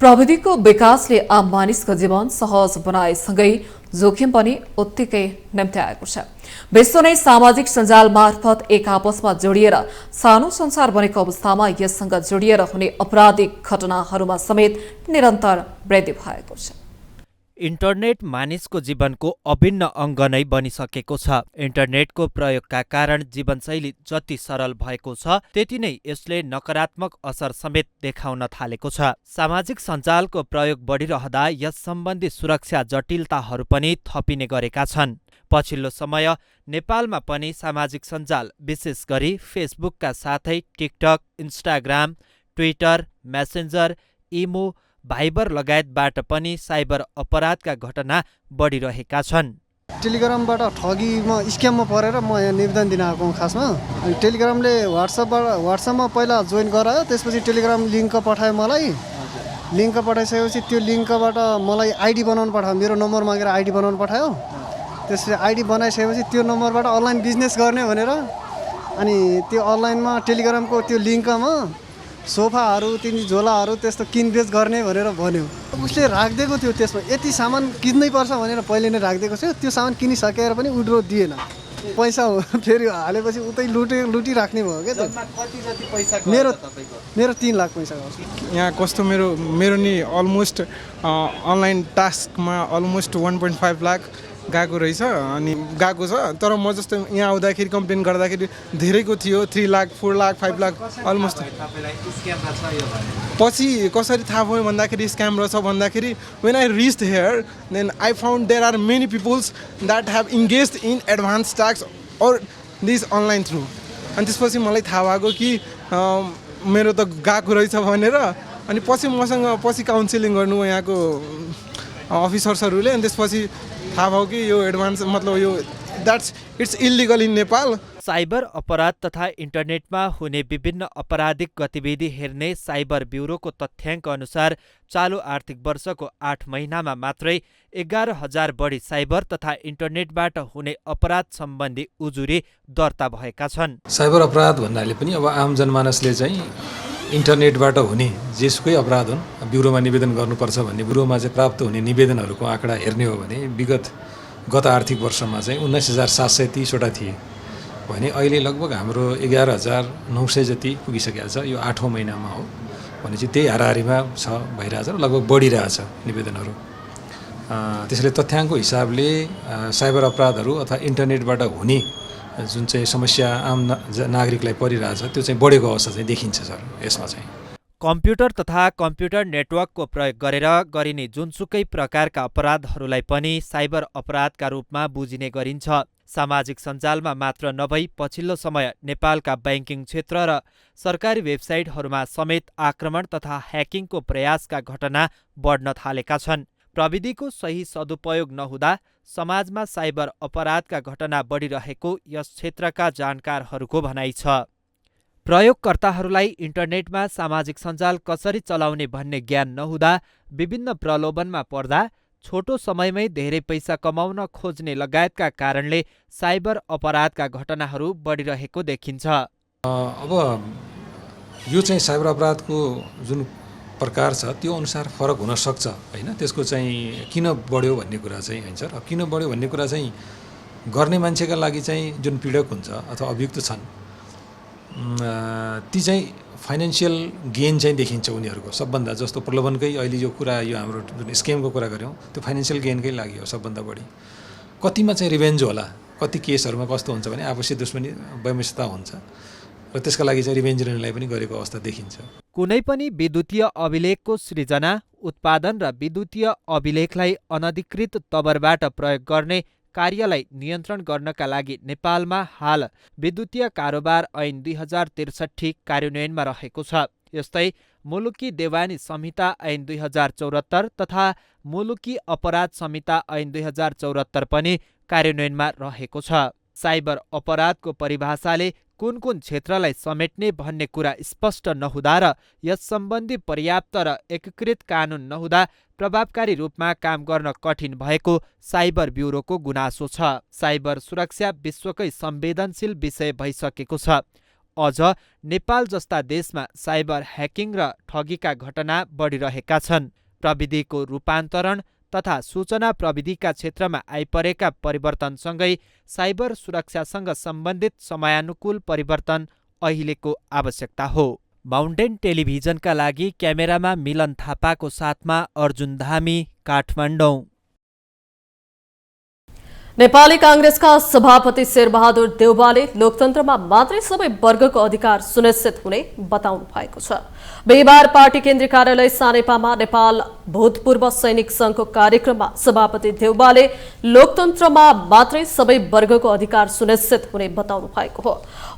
प्रविधिको विकासले आम मानिसको जीवन सहज बनाएसँगै जोखिम पनि उत्तिकै निम्त्याएको छ। विश्व नै सामाजिक सञ्जाल मार्फत एक आपसमा जोडिएर सानो संसार बनेको अवस्थामा यससँग जोडिएर हुने आपराधिक घटनाहरूमा समेत निरन्तर वृद्धि भएको छ। इन्टरनेट मानिसको जीवनको अभिन्न अङ्ग नै बनिसकेको छ। इन्टरनेटको प्रयोगका कारण जीवनशैली जति सरल भएको छ त्यति नै यसले नकारात्मक असर समेत देखाउन थालेको छ। सामाजिक सञ्जालको प्रयोग बढिरहँदा यस सम्बन्धी सुरक्षा जटिलताहरू पनि थपिने गरेका छन्। पछिल्लो समय नेपालमा पनि सामाजिक सञ्जाल विशेष गरी फेसबुकका साथै टिकटक, इन्स्टाग्राम, ट्विटर, मेसेन्जर, इमो, भाइबर लगायतबाट पनि साइबर अपराधका घटना बढिरहेका छन्। टेलिग्रामबाट ठगीमा स्क्याममा परेर म यहाँ निवेदन दिन आएको खासमा। टेलिग्रामले व्हाट्सएपमा पहिला जोइन गरायो, त्यसपछि टेलिग्राम लिङ्क पठायो मलाई। लिङ्क पठाइसकेपछि त्यो लिङ्कबाट मलाई आइडी बनाउनु पठायो, मेरो नम्बर मागेर आइडी बनाउनु पठायो। त्यसपछि आइडी बनाइसकेपछि त्यो नम्बरबाट अनलाइन बिजनेस गर्ने भनेर अनि त्यो अनलाइनमा टेलिग्रामको त्यो लिङ्कमा सोफाहरू तिनी झोलाहरू त्यस्तो किनबेच गर्ने भनेर भन्यो। उसले राखिदिएको थियो, त्यसमा यति सामान किन्नै पर्छ भनेर पहिले नै राखिदिएको थियो। त्यो सामान किनिसकेर पनि विड्रो दिएन, पैसा फेरि हालेपछि उतै लुटिराख्ने भयो क्या। मेरो 3 लाख पैसा यहाँ कस्तो मेरो नि अलमोस्ट अनलाइन टास्कमा अलमोस्ट 1.5 लाख गएको रहेछ अनि गएको छ। तर म जस्तो यहाँ आउँदाखेरि कम्प्लेन गर्दाखेरि धेरैको थियो, 3 लाख 4 लाख 5 लाख अलमोस्ट। पछि कसरी थाहा भयो भन्दाखेरि स्क्याम रहेछ भन्दाखेरि when I reached here then I found there are many peoples that have engaged in advanced tax or this online through। अनि त्यसपछि मलाई थाहा भएको कि मेरो त गएको रहेछ भनेर। अनि पछि मसँग काउन्सिलिङ गर्नु यहाँको अफिसर्सहरूले, अनि त्यसपछि थाहा भयो कि यो एडभान्स मतलब यो it's illegal in Nepal. Cyber अपराध तथा इन्टरनेटमा हुने विभिन्न अपराधिक गतिविधि हेर्ने साइबर ब्युरोको तथ्याङ्क अनुसार चालु आर्थिक वर्षको 8 महिनामा मात्रै 11,000 बढी साइबर तथा इन्टरनेटबाट हुने अपराध सम्बन्धी उजुरी दर्ता भएका छन्। साइबर अपराध भन्नाले पनि अब आम जनमानसले चाहिँ इन्टरनेटबाट हुने जेसुकै अपराध हुन् ब्युरोमा निवेदन गर्नुपर्छ भन्ने ब्युरोमा चाहिँ प्राप्त हुने निवेदनहरूको आँकडा हेर्ने हो भने गत आर्थिक वर्षमा चाहिँ 19,730 वटा थिए भने अहिले लगभग हाम्रो 11,900 जति पुगिसकेको छ। यो 8औं महिनामा हो भने चाहिँ त्यही हाराहारीमा छ भइरहेछ, लगभग बढिरहेछ निवेदनहरू। त्यसैले तथ्याङ्कको हिसाबले साइबर अपराधहरू अथवा इन्टरनेटबाट हुने जुन चाहिँ समस्या आम नागरिकलाई परिरहेछ त्यो चाहिँ बढेको अवस्था चाहिँ देखिन्छ सर। यसमा चाहिँ कम्प्युटर तथा कम्प्युटर नेटवर्कको प्रयोग गरेर गरिने जुनसुकै प्रकारका अपराधहरूलाई पनि साइबर अपराधका रूपमा बुझिने गरिन्छ। सामाजिक सञ्जालमा मात्र नभई पछिल्लो समय नेपालका ब्याङ्किङ क्षेत्र र सरकारी वेबसाइटहरूमा समेत आक्रमण तथा ह्याकिङको प्रयासका घटना बढ्न थालेका छन्। प्रविधिको सही सदुपयोग नहुँदा समाजमा साइबर अपराधका घटना बढिरहेको यस क्षेत्रका जानकारहरूको भनाइ छ। प्रयोगकर्ताहरूलाई इन्टरनेटमा सामाजिक सञ्जाल कसरी चलाउने भन्ने ज्ञान नहुँदा विभिन्न प्रलोभनमा पर्दा छोटो समयमै धेरै पैसा कमाउन खोज्ने लगायतका कारणले साइबर अपराधका घटनाहरू बढिरहेको देखिन्छ। अब यो चाहिँ साइबर अपराधको जुन प्रकार छ त्यो अनुसार फरक हुन सक्छ हैन। त्यसको चाहिँ किन बढ्यो भन्ने कुरा चाहिँ हैन सर। किन बढ्यो भन्ने कुरा चाहिँ गर्ने मान्छेका लागि चाहिँ जुन पीडक हुन्छ अथवा अभियुक्त छन् ती चाहिँ फाइनेन्शियल गेन चाहिँ देखिन्छ उनीहरूको सबभन्दा। जस्तो प्रलोभनकै अहिले यो कुरा यो हाम्रो जुन स्केमको कुरा गऱ्यौँ त्यो फाइनेन्शियल गेनकै लागि हो सबभन्दा बढी। कतिमा चाहिँ रिभेन्ज होला, कति केसहरूमा कस्तो हुन्छ भने आपसी दुश्मनी वैमनस्यता हुन्छ र त्यसका लागि चाहिँ रिभेन्ज लिनलाई पनि गरेको अवस्था देखिन्छ। कुनै पनि विद्युतीय अभिलेखको सृजना, उत्पादन र विद्युतीय अभिलेखलाई अनधिकृत तवरबाट प्रयोग गर्ने कार्यलाई नियन्त्रण गर्नका लागि नेपालमा हाल विद्युतीय कारोबार ऐन 2063 कार्यान्वयनमा रहेको छ। यस्तै मुलुकी देवानी संहिता ऐन 2074 तथा मुलुकी अपराध संहिता ऐन 2074 पनि कार्यान्वयनमा रहेको छ। साइबर अपराधको परिभाषाले कुन कुन क्षेत्रलाई समेट्ने भन्ने कुरा स्पष्ट नहुँदा र यस सम्बन्धी पर्याप्त र एकीकृत कानुन नहुँदा प्रभावकारी रूपमा काम गर्न कठिन भएको साइबर ब्युरोको गुनासो छ। साइबर सुरक्षा विश्वकै संवेदनशील विषय भइसकेको छ। अझ नेपाल जस्ता देशमा साइबर ह्याकिङ र ठगीका घटना बढिरहेका छन्। प्रविधिको रूपान्तरण तथा सूचना प्रविधिका क्षेत्रमा आइपरेका परिवर्तनसँगै साइबर सुरक्षासँग सम्बन्धित समयानुकूल परिवर्तन अहिलेको आवश्यकता हो। माउन्टेन टेलिभिजनका लागि क्यामेरामा मिलन थापाको साथमा अर्जुन धामी, काठमाडौँ। नेपाली कांग्रेसका सभापति शेरबहादुर देउवाले लोकतन्त्रमा मात्रै सबै वर्गको अधिकार सुनिश्चित हुने बताउनु भएको छ। बिहिबार पार्टी केन्द्रीय कार्यालय सानेपामा नेपाल भूतपूर्व सैनिक संघको कार्यक्रममा सभापति देउवाले लोकतन्त्रमा मात्रै सबै वर्गको अधिकार सुनिश्चित हुने बताउनु भएको हो।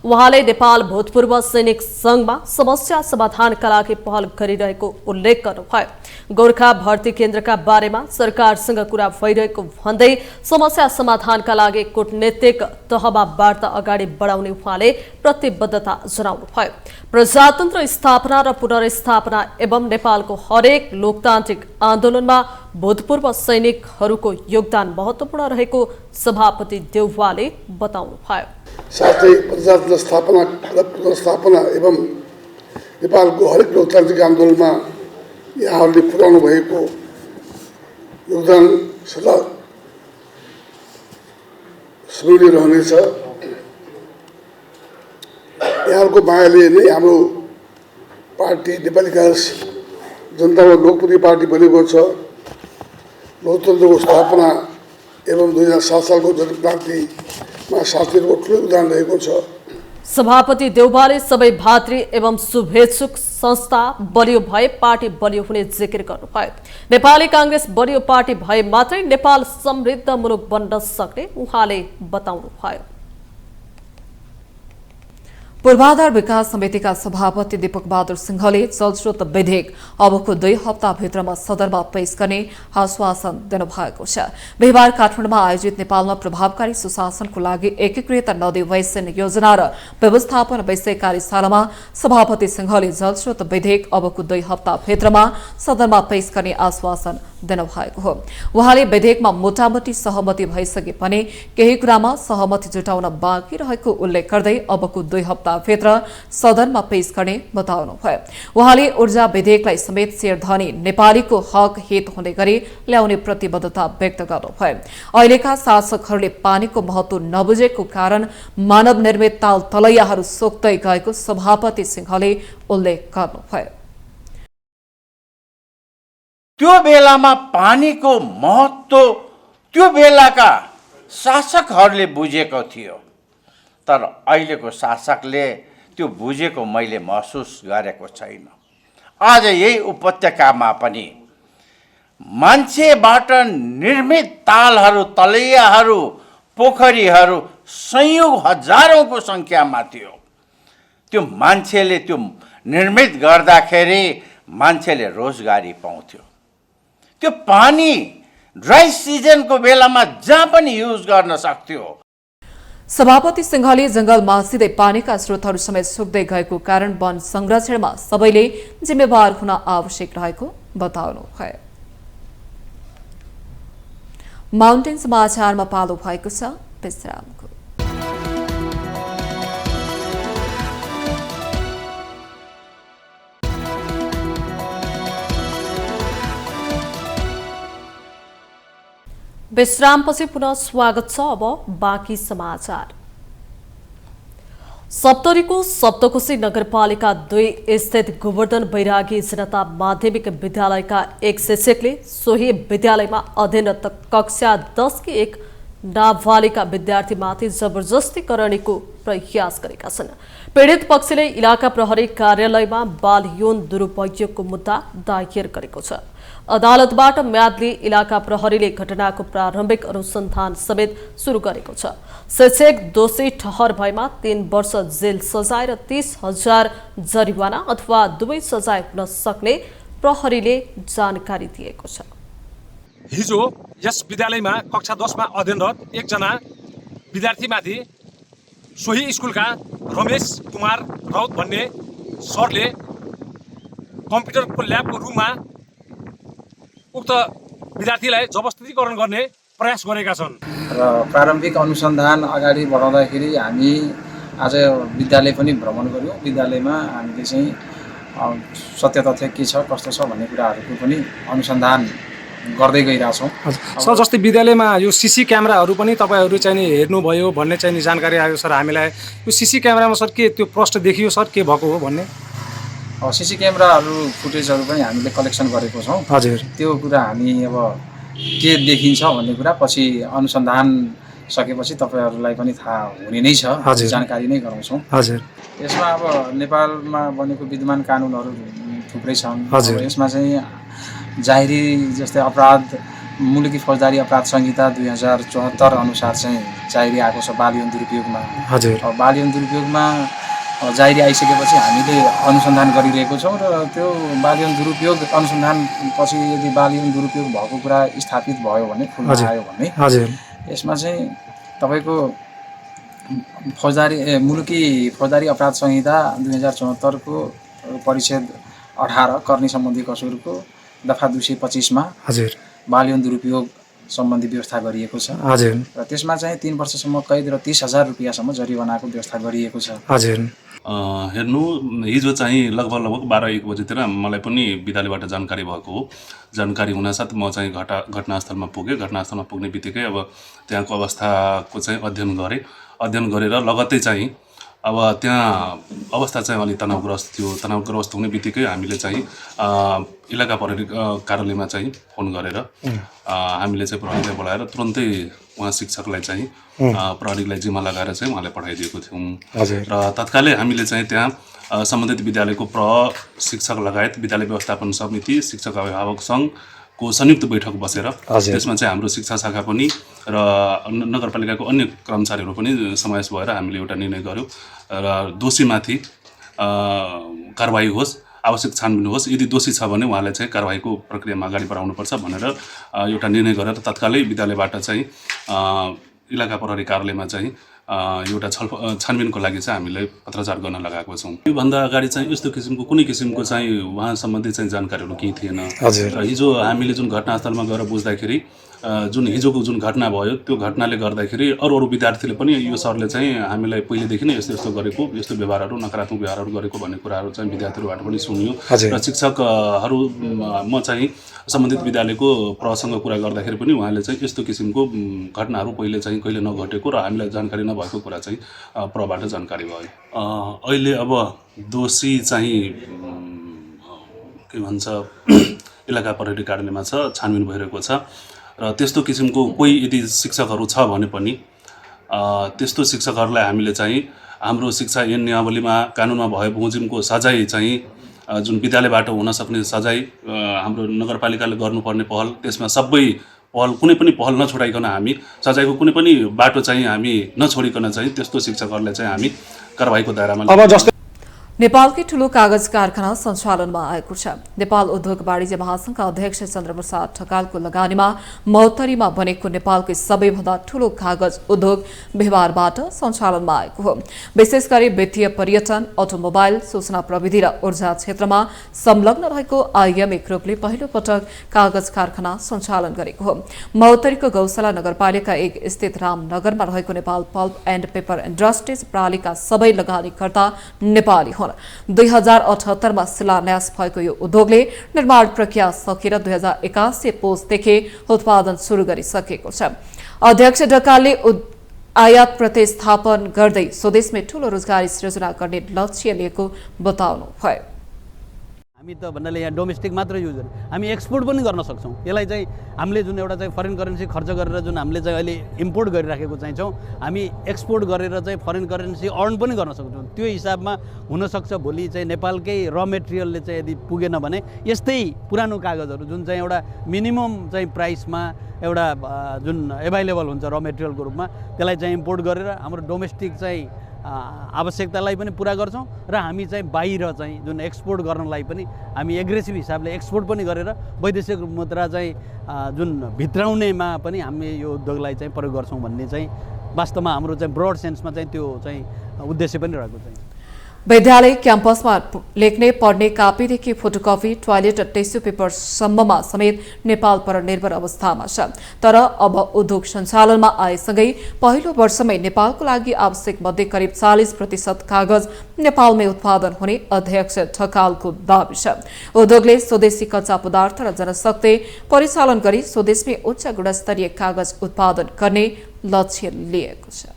उहाँले नेपाल भूतपूर्व सैनिक संघमा समस्या समाधानका लागि पहल गरिरहेको उल्लेख गर्नुभयो। गोर्खा भर्ती केन्द्रका बारेमा सरकारसँग कुरा भइरहेको भन्दै समस्या समाधानका लागि कूटनीतिक तहमा वार्ता अगाडि बढाउने उहाँले प्रतिबद्धता जनाउनुभयो। प्रजातन्त्र स्थापना र पुनर्स्थापना एवं नेपालको हरेक लोकतान्त्रिक आन्दोलनमा भूतपूर्व सैनिकहरूको योगदान महत्त्वपूर्ण रहेको सभापति देउवाले बताउनुभयो। साथै प्रजातन्त्र स्थापना र पुनर्स्थापना एवं नेपालको हरेक लोकतान्त्रिक आन्दोलनमा यहाँहरूले पुर्याउनु भएको योगदान सदा स्मरणीय रहनेछ। यहाँहरूको मायाले नै हाम्रो पार्टी नेपाली कांग्रेस जनताको लोकप्रिय पार्टी बनेको छ। लोकतन्त्रको स्थापना एवं 2007 सालको जनक्रान्तिमा साथीहरूको ठुलो योगदान रहेको छ। सभापति देउवाले सबै भातृ एवं शुभेच्छुक संस्था बलियो भए पार्टी बलियो हुने जिकिर गर्नुभयो। नेपाली कांग्रेस बलियो पार्टी भए मात्रै नेपाल समृद्ध मुलुक बन्न सक्ने उहाँले बताउनुभयो। पूर्वाधार विकास समितिका सभापति दीपक बहादुर सिंहले जलस्रोत विधेयक अबको 2 हप्ताभित्रमा सदनमा पेश गर्ने आश्वासन दिनुभएको छ। बिहिबार काठमाडौँमा आयोजित नेपालमा प्रभावकारी सुशासनको लागि एकीकृत नदी वैसन योजना र व्यवस्थापन विषय कार्यशालामा सभापति सिंहले जलस्रोत विधेयक अबको 2 हप्ताभित्रमा सदनमा पेश गर्ने आश्वासन दिनुभएको हो। उहाँले विधेयकमा मोटामोटी सहमति भइसके पनि केही कुरामा सहमति जुटाउन बाँकी रहेको उल्लेख गर्दै अबको 2 हप्ताभित्र सदनमा पेश गर्ने बताउनुभयो। उहाँले ऊर्जा विधेयकलाई समेत शेयरधनी नेपालीको हक हित हुने गरी ल्याउने प्रतिबद्धता व्यक्त गर्नुभयो। अहिलेका शासकहरूले पानीको महत्व नबुझेको कारण मानव निर्मित ताल तलैयाहरू सोक्दै गएको सभापति सिंहले उल्लेख गर्नुभयो। त्यो बेलामा पानीको महत्व त्यो बेलाका शासकहरूले बुझेको थियो, तर अहिलेको शासकले त्यो बुझेको मैले महसुस गरेको छैन। आज यही उपत्यकामा पनि मान्छेबाट निर्मित तालहरू, तलैयाहरू, पोखरीहरू सयौं हजारौंको संख्यामा थियो। त्यो मान्छेले त्यो निर्मित गर्दाखेरि मान्छेले रोजगारी पाउँथ्यो। त्यो पानी ड्राई सिजनको बेलामा जहाँ पनि युज गर्न सक्थ्यो। सभापति सिंहले जंगल मासिँदै पानीका स्रोतहरू समेत सुक्दै गएको कारण वन संरक्षणमा सबैले जिम्मेवार हुन आवश्यक रहेको बताउनुभयो। माउन्टेन समाचारमा पालो भएको छ विश्रामको। विश्रामपछि पुनः स्वागत छ। अब बाँकी समाचार। सप्तरीको सप्तकोशी नगरपालिका 2 स्थित गोवर्धन बैरागी जनता माध्यमिक विद्यालयका एक शिक्षकले सोही विद्यालयमा अध्ययनरत कक्षा 10 की एक नाबालिका विद्यार्थीमाथि जबरजस्ती गर्नेको प्रयास गरेका छन्। पीडित पक्षले इलाका प्रहरी कार्यालयमा बाल यौन दुरुपयोगको मुद्दा दायर गरेको छ। अदालतबाट म्याद लिई इलाका प्रहरीले घटनाको प्रारम्भिक अनुसन्धान समेत सुरु गरेको छ। शिक्षक दोषी ठहर भएमा 3 वर्ष जेल सजाय र 30,000 जरिवाना अथवा दुवै सजाय हुन सक्ने प्रहरीले जानकारी दिएको छ। हिजो यस विद्यालयमा कक्षा 10 मा अध्ययनरत एकजना विद्यार्थीमाथि सोही स्कुलका रमेश कुमार राउत भन्ने सरले कम्प्युटरको ल्याबको रुममा उक्त विद्यार्थीलाई जबरजस्तीकरण गर्ने प्रयास गरेका छन् र प्रारम्भिक अनुसन्धान अगाडि बढाउँदाखेरि हामी आज विद्यालय पनि भ्रमण गर्यौँ। विद्यालयमा हामीले चाहिँ सत्य तथ्य के छ कस्तो छ भन्ने कुराहरूको पनि अनुसन्धान गर्दै गइरहेछौँ। सर जस्तै विद्यालयमा यो सीसी क्यामेराहरू पनि तपाईँहरू चाहिँ हेर्नुभयो भन्ने चाहिँ जानकारी आयो सर हामीलाई। यो सीसी क्यामेरामा सर के त्यो प्रश्न देखियो सर के भएको हो भन्ने? सीसी क्यामेराहरू फुटेजहरू पनि हामीले कलेक्सन गरेको छौँ। हजुर त्यो कुरा हामी अब के देखिन्छ भन्ने कुरा पछि अनुसन्धान सकेपछि तपाईँहरूलाई पनि थाहा हुने नै छ। जानकारी नै गराउँछौँ। हजुर यसमा अब नेपालमा बनेको विद्यमान कानुनहरू थुप्रै छन्। यसमा चाहिँ जाहेरी जस्तै अपराध मुलुकी फौजदारी अपराध संहिता 2074 अनुसार चाहिँ जाहेरी आएको छ बाल यौन दुरुपयोगमा। हजुर बाल यौन दुरुपयोगमा जाहेरी आइसकेपछि हामीले अनुसन्धान गरिरहेको छौँ र त्यो बाल यौन दुरुपयोग अनुसन्धान पछि यदि बाल यौन दुरुपयोग भएको कुरा स्थापित भयो भने खुल्ला आयो भने यसमा चाहिँ तपाईँको मुलुकी फौजदारी अपराध संहिता 2074 को परिच्छेद 18 करनी सम्बन्धी कसुरको दफा 225 मा बाल यौन दुरुपयोग सम्बन्धी व्यवस्था गरिएको छ। र त्यसमा चाहिँ 3 वर्षसम्म कैद र 30,000 रुपैयाँसम्म जरिवानाको व्यवस्था गरिएको छ। हेर्नु हिजो चाहिँ लगभग 12-1 बजेतिर मलाई पनि विद्यालयबाट जानकारी भएको हो। जानकारी हुनासाथ म चाहिँ घटनास्थलमा पुगेँ। घटनास्थलमा पुग्ने बित्तिकै अब त्यहाँको अवस्थाको चाहिँ अध्ययन गरेर लगत्तै चाहिँ अब त्यहाँ अवस्था चाहिँ अलि तनावग्रस्त थियो। तनावग्रस्त हुने बित्तिकै हामीले चाहिँ इलाका प्रहरी कार्यालयमा चाहिँ फोन गरेर हामीले चाहिँ प्रहरीलाई बोलाएर तुरन्तै उहाँ शिक्षकलाई चाहिँ प्रहरीलाई जिम्मा लगाएर चाहिँ उहाँलाई पठाइदिएको थियौँ। र तत्कालै हामीले चाहिँ त्यहाँ सम्बन्धित विद्यालयको शिक्षक लगायत विद्यालय व्यवस्थापन समिति शिक्षक अभिभावक सङ्घको संयुक्त बैठक बसेर त्यसमा चाहिँ हाम्रो शिक्षा शाखा पनि र नगरपालिकाको अन्य कर्मचारीहरू पनि समावेश भएर हामीले एउटा निर्णय गर्यौँ र दोषीमाथि कारबाही होस्, आवश्यक छानबिन होस्। यदि दोषी छ भने उहाँलाई चाहिँ कारबाहीको प्रक्रियामा अगाडि बढाउनुपर्छ भनेर एउटा निर्णय गरेर तत्कालै विद्यालयबाट चाहिँ इलाका प्रहरी कार्यालयमा चाहिँ एउटा छानबिनको लागि चाहिँ हामीले पत्रचार गर्न लगाएको छौँ। योभन्दा अगाडि चाहिँ यस्तो किसिमको कुनै किसिमको चाहिँ उहाँ सम्बन्धी चाहिँ जानकारीहरू केही थिएन। र हिजो हामीले जुन घटनास्थलमा गएर बुझ्दाखेरि जुन हिजोको जुन घटना भयो त्यो घटनाले गर्दाखेरि अरू विद्यार्थीले पनि यो सरले चाहिँ हामीलाई पहिलेदेखि नै यस्तो गरेको, यस्तो व्यवहारहरू नकारात्मक व्यवहारहरू गरेको भन्ने कुराहरू चाहिँ विद्यार्थीहरूबाट पनि सुनियो। र शिक्षकहरू म चाहिँ सम्बन्धित विद्यालयको प्रसँग कुरा गर्दाखेरि पनि उहाँले चाहिँ यस्तो किसिमको घटनाहरू पहिले चाहिँ कहिले नघटेको र हामीलाई जानकारी नभएको कुरा चाहिँ प्रबाट जानकारी भयो। अहिले अब दोषी चाहिँ के भन्छ इलाका प्रहरी कार्यालयमा छ, छानबिन भइरहेको छ र त्यस्तो किसिमको कोही यदि शिक्षकहरू छ भने पनि त्यस्तो शिक्षकहरूलाई हामीले चाहिँ हाम्रो शिक्षा ऐन नियमावलीमा कानुनमा भए बमोजिमको सजाय चाहिँ जुन विद्यालयबाट हुन सक्ने सजाय हाम्रो नगरपालिकाले गर्नुपर्ने पहल त्यसमा सबै पहल कुनै पनि पहल नछोडाइकन हामी सजायको कुनै पनि बाटो चाहिँ हामी नछोडिकन चाहिँ त्यस्तो शिक्षकहरूलाई चाहिँ हामी कारबाहीको दायरामा नेपालकै ठूलो कागज कारखाना सञ्चालनमा आएको छ। नेपाल उद्योग वाणिज्य महासंघका अध्यक्ष चन्द्रप्रसाद ठकालको लगानीमा महोत्तरीमा बनेको नेपालकै सबैभन्दा ठूलो कागज उद्योग व्यवहारबाट सञ्चालनमा आएको हो। विशेष गरी वित्तीय, पर्यटन, अटोमोबाइल, सूचना प्रविधि र ऊर्जा क्षेत्रमा संलग्न रहेको आईएमए ग्रुपले पहिलो पटक कागज कारखाना सञ्चालन गरेको हो। महोत्तरीको गौशाला नगरपालिका 1 स्थित रामनगरमा रहेको Nepal pulp and paper industries प्रणालीका सबै लगानीकर्ता नेपाली हुन्। 2078 मा शिलान्यास भएको यो उद्योगले निर्माण प्रक्रिया सकेर 2081 पुसदेखि उत्पादन सुरु गरिसकेको छ। अध्यक्ष ढकालले आयात प्रतिस्थापन गर्दै स्वदेशमै ठूलो रोजगारी सृजना गर्ने लक्ष्य लिएको बताउनु भयो। हामी त भन्नाले यहाँ डोमेस्टिक मात्र युज गर्ने, हामी एक्सपोर्ट पनि गर्न सक्छौँ। यसलाई चाहिँ हामीले जुन एउटा चाहिँ फरेन करेन्सी खर्च गरेर जुन हामीले चाहिँ अहिले इम्पोर्ट गरिराखेको चाहिँ छौँ, हामी एक्सपोर्ट गरेर चाहिँ फरेन करेन्सी अर्न पनि गर्न सक्छौँ। त्यो हिसाबमा हुनसक्छ भोलि चाहिँ नेपालकै र मेटेरियलले चाहिँ यदि पुगेन भने यस्तै पुरानो कागजहरू जुन चाहिँ एउटा मिनिमम चाहिँ प्राइसमा एउटा जुन एभाइलेबल हुन्छ र मेटेरियलको रूपमा त्यसलाई चाहिँ इम्पोर्ट गरेर हाम्रो डोमेस्टिक चाहिँ आवश्यकतालाई पनि पुरा गर्छौँ र हामी चाहिँ बाहिर चाहिँ जुन एक्सपोर्ट गर्नलाई पनि हामी एग्रेसिभ हिसाबले एक्सपोर्ट पनि गरेर वैदेशिक मुद्रा चाहिँ जुन भित्राउनेमा पनि हामी यो उद्योगलाई चाहिँ प्रयोग गर्छौँ भन्ने चाहिँ वास्तवमा हाम्रो चाहिँ ब्रोड सेन्समा चाहिँ त्यो चाहिँ उद्देश्य पनि रहेको छ। विद्यालय क्याम्पसमा लेख्ने पढ्ने कापीदेखि फोटोकपी टोयलेट र टिस्यु पेपरसम्ममा समेत नेपाल परनिर्भर अवस्थामा छ। तर अब उद्योग सञ्चालनमा आएसँगै पहिलो वर्षमै नेपालको लागि आवश्यक मध्ये करिब 40% कागज नेपालमै उत्पादन हुने अध्यक्ष ढकालको दाबी छ। उद्योगले स्वदेशी कच्चा पदार्थ र जनशक्ति परिचालन गरी स्वदेशमै उच्च गुणस्तरीय कागज उत्पादन गर्ने लक्ष्य लिएको छ।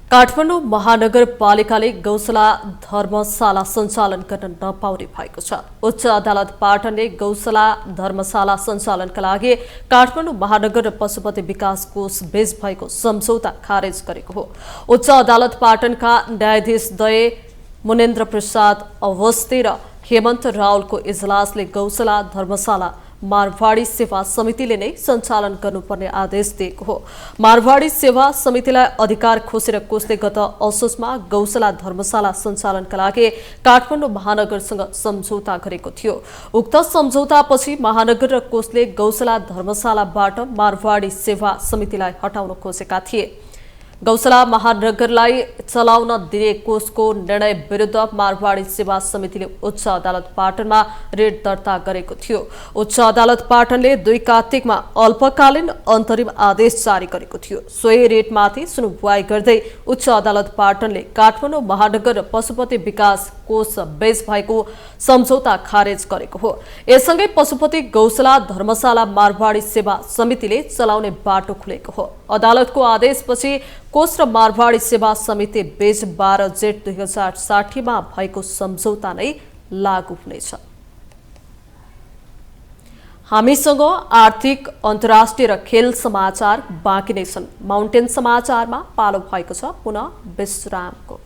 काठमाडौँ महानगरपालिकाले गौशाला धर्मशाला सञ्चालन गर्न नपाउने भएको छ। उच्च अदालत पाटनले गौशाला धर्मशाला सञ्चालनका लागि काठमाडौँ महानगर र पशुपति विकास कोष बीच भएको सम्झौता खारेज गरेको हो। उच्च अदालत पाटनका न्यायाधीश दय मुनेन्द्र प्रसाद अवस्थी र हेमन्त रावलको इजलासले गौशाला धर्मशाला मारवाडी सेवा समितिले नै सञ्चालन गर्नुपर्ने आदेश दिएको हो। मारवाडी सेवा समितिलाई अधिकार खोसेर कोषले गत असोजमा गौशाला धर्मशाला सञ्चालनका लागि काठमाडौँ महानगरसँग सम्झौता गरेको थियो। उक्त सम्झौतापछि महानगर र कोषले गौशाला धर्मशालाबाट मारवाडी सेवा समितिलाई हटाउन खोजेका थिए। गौशाला महानगरलाई चलाउन दिने कोषको निर्णय विरुद्ध मारवाडी सेवा समितिले उच्च अदालत पाटनमा रिट दर्ता गरेको थियो। उच्च अदालत पाटनले 2 कार्तिकमा अल्पकालीन अन्तरिम आदेश जारी गरेको थियो। सोही रिटमाथि सुनवाई गर्दै उच्च अदालत पाटनले काठमाडौँ महानगर र पशुपति विकास कोष बीच भएको सम्झौता खारेज गरेको हो। यससँगै पशुपति गौशाला धर्मशाला मारवाडी सेवा समितिले चलाउने बाटो खुलेको हो। अदालतको आदेशपछि कोष र मारवाडी सेवा समिति बीच 12 जेठ 2060 मा भएको सम्झौता नै लागू हुनेछ। हामीसँग आर्थिक अन्तर्राष्ट्रिय र खेल समाचार बाँकी नै छन्। माउन्टेन समाचारमा पालो भएको छ पुनः विश्रामको।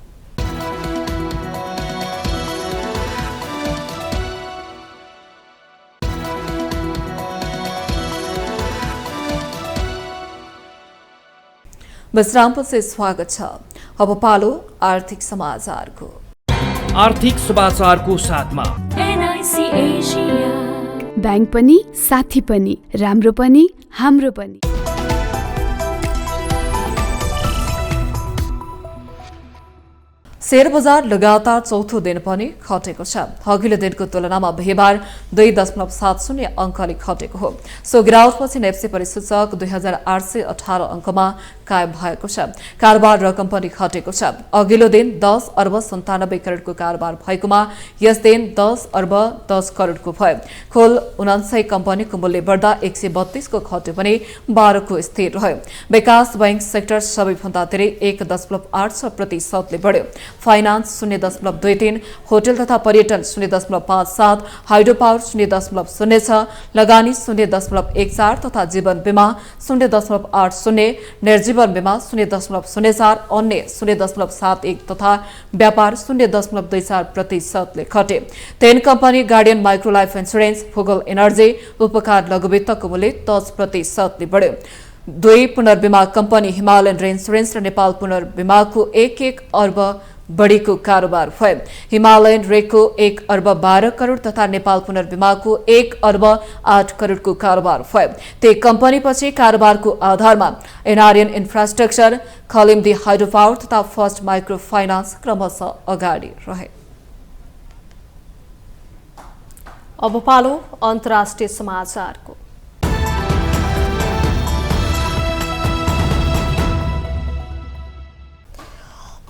विश्रामपछि स्वागत छ। अब पालो आर्थिक समाचारको। आर्थिक समाचारको साथमा एनआईसी एशिया बैंक पनि साथी पनि राम्रो पनि हाम्रो पनि। शेयर बजार लगातार चौथो दिन पनि घटेको छ। अघिल्लो दिनको तुलनामा बिहीबार 2.70 अङ्कले घटेको हो। सो गिरावटपछि नेप्से परिसूचक 2818 अङ्कमा कायम भएको छ। कारोबार रकम पनि घटेको छ। अघिल्लो दिन 10 अर्ब 97 करोडको कारोबार भएकोमा यस दिन 10 अर्ब 10 करोडको भयो। कुल 79 कम्पनीको मूल्य बढ्दा 132 को घट्यो भने 12 को स्थिर रह्यो। विकास बैंक सेक्टर सबैभन्दा धेरै 1.86% ले बढ्यो। फाइनान्स 0.23, होटल तथा पर्यटन 0.57, हाइड्रो पावर 0.06, लगानी 0.14 तथा जीवन बीमा 0.80, निर्जीवन बीमा 0.04, अन्य 0.71 तथा व्यापार 0.24% ले घटे। 3 company guardian micro life insurance, भूगोल एनर्जी, उपकार लघुवित्तको मूल्य 10% ले बढ्यो। 2 पुनर्बीमा कम्पनी हिमालयन रेइन्स्योरेन्स र नेपाल पुनर्बीमाको 1 अर्ब बढीको कारोबार भयो। हिमालयन रेको 1 अर्ब 12 करोड तथा नेपाल पुनर्बीमाको 1 अर्ब 8 करोडको कारोबार भयो। ती कम्पनीपछि कारोबारको आधारमा एनआरएन इन्फ्रास्ट्रक्चर, खलिम्दी हाइड्रो पावर तथा फर्स्ट माइक्रो फाइनान्स क्रमशः अगाडि रहे। अब पालो अन्तर्राष्ट्रिय समाचारको।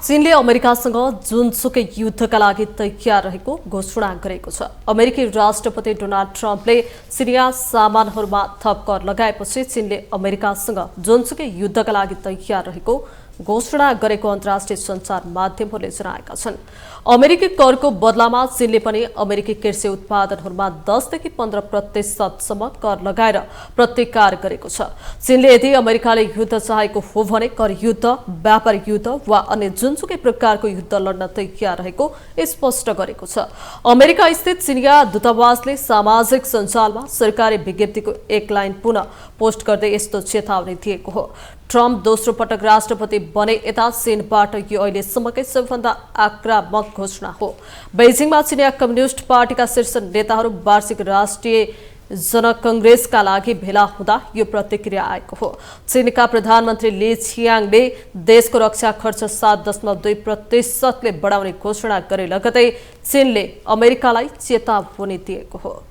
चीनले अमेरिकासँग जुनसुकै युद्धका लागि तयार रहेको घोषणा गरेको छ। अमेरिकी राष्ट्रपति डोनाल्ड ट्रम्पले सिरिया सामानहरूमा थप कर लगाएपछि चीनले अमेरिकासँग जुनसुकै युद्धका लागि तयार रहेको घोषणा गरेको अन्तर्राष्ट्रिय सञ्चार माध्यमहरूले जनाएका छन्। अमेरिकी करको बदलामा चीनले पनि अमेरिकी कृषि उत्पादनहरूमा 10 देखि 15% कर लगाएर प्रत्याकार गरेको छ। चीनले यदि अमेरिकाले युद्ध चाहेको हो भने कर युद्ध, व्यापार युद्ध वा अन्य जुनसुकै प्रकारको युद्ध लड्न तयार रहेको स्पष्ट गरेको छ। अमेरिका स्थित चीनिया दूतावासले सामाजिक सञ्जालमा सरकारी विज्ञप्तिको एक लाइन पुनः पोस्ट गर्दै यस्तो चेतावनी दिएको हो। ट्रम्प दोस्रो पटक राष्ट्रपति बने यता चीनबाट यो अहिलेसम्मकै सबैभन्दा आक्रामक घोषणा हो। बेजिङमा चिनिया कम्युनिस्ट पार्टीका शीर्ष नेताहरू वार्षिक राष्ट्रिय जनकङ्ग्रेसका लागि भेला हुँदा यो प्रतिक्रिया आएको हो। चीनका प्रधानमन्त्री ली छियाङले देशको रक्षा खर्च 7.2%ले बढाउने घोषणा गरे लगतै चीनले अमेरिकालाई चेतावनी दिएको हो।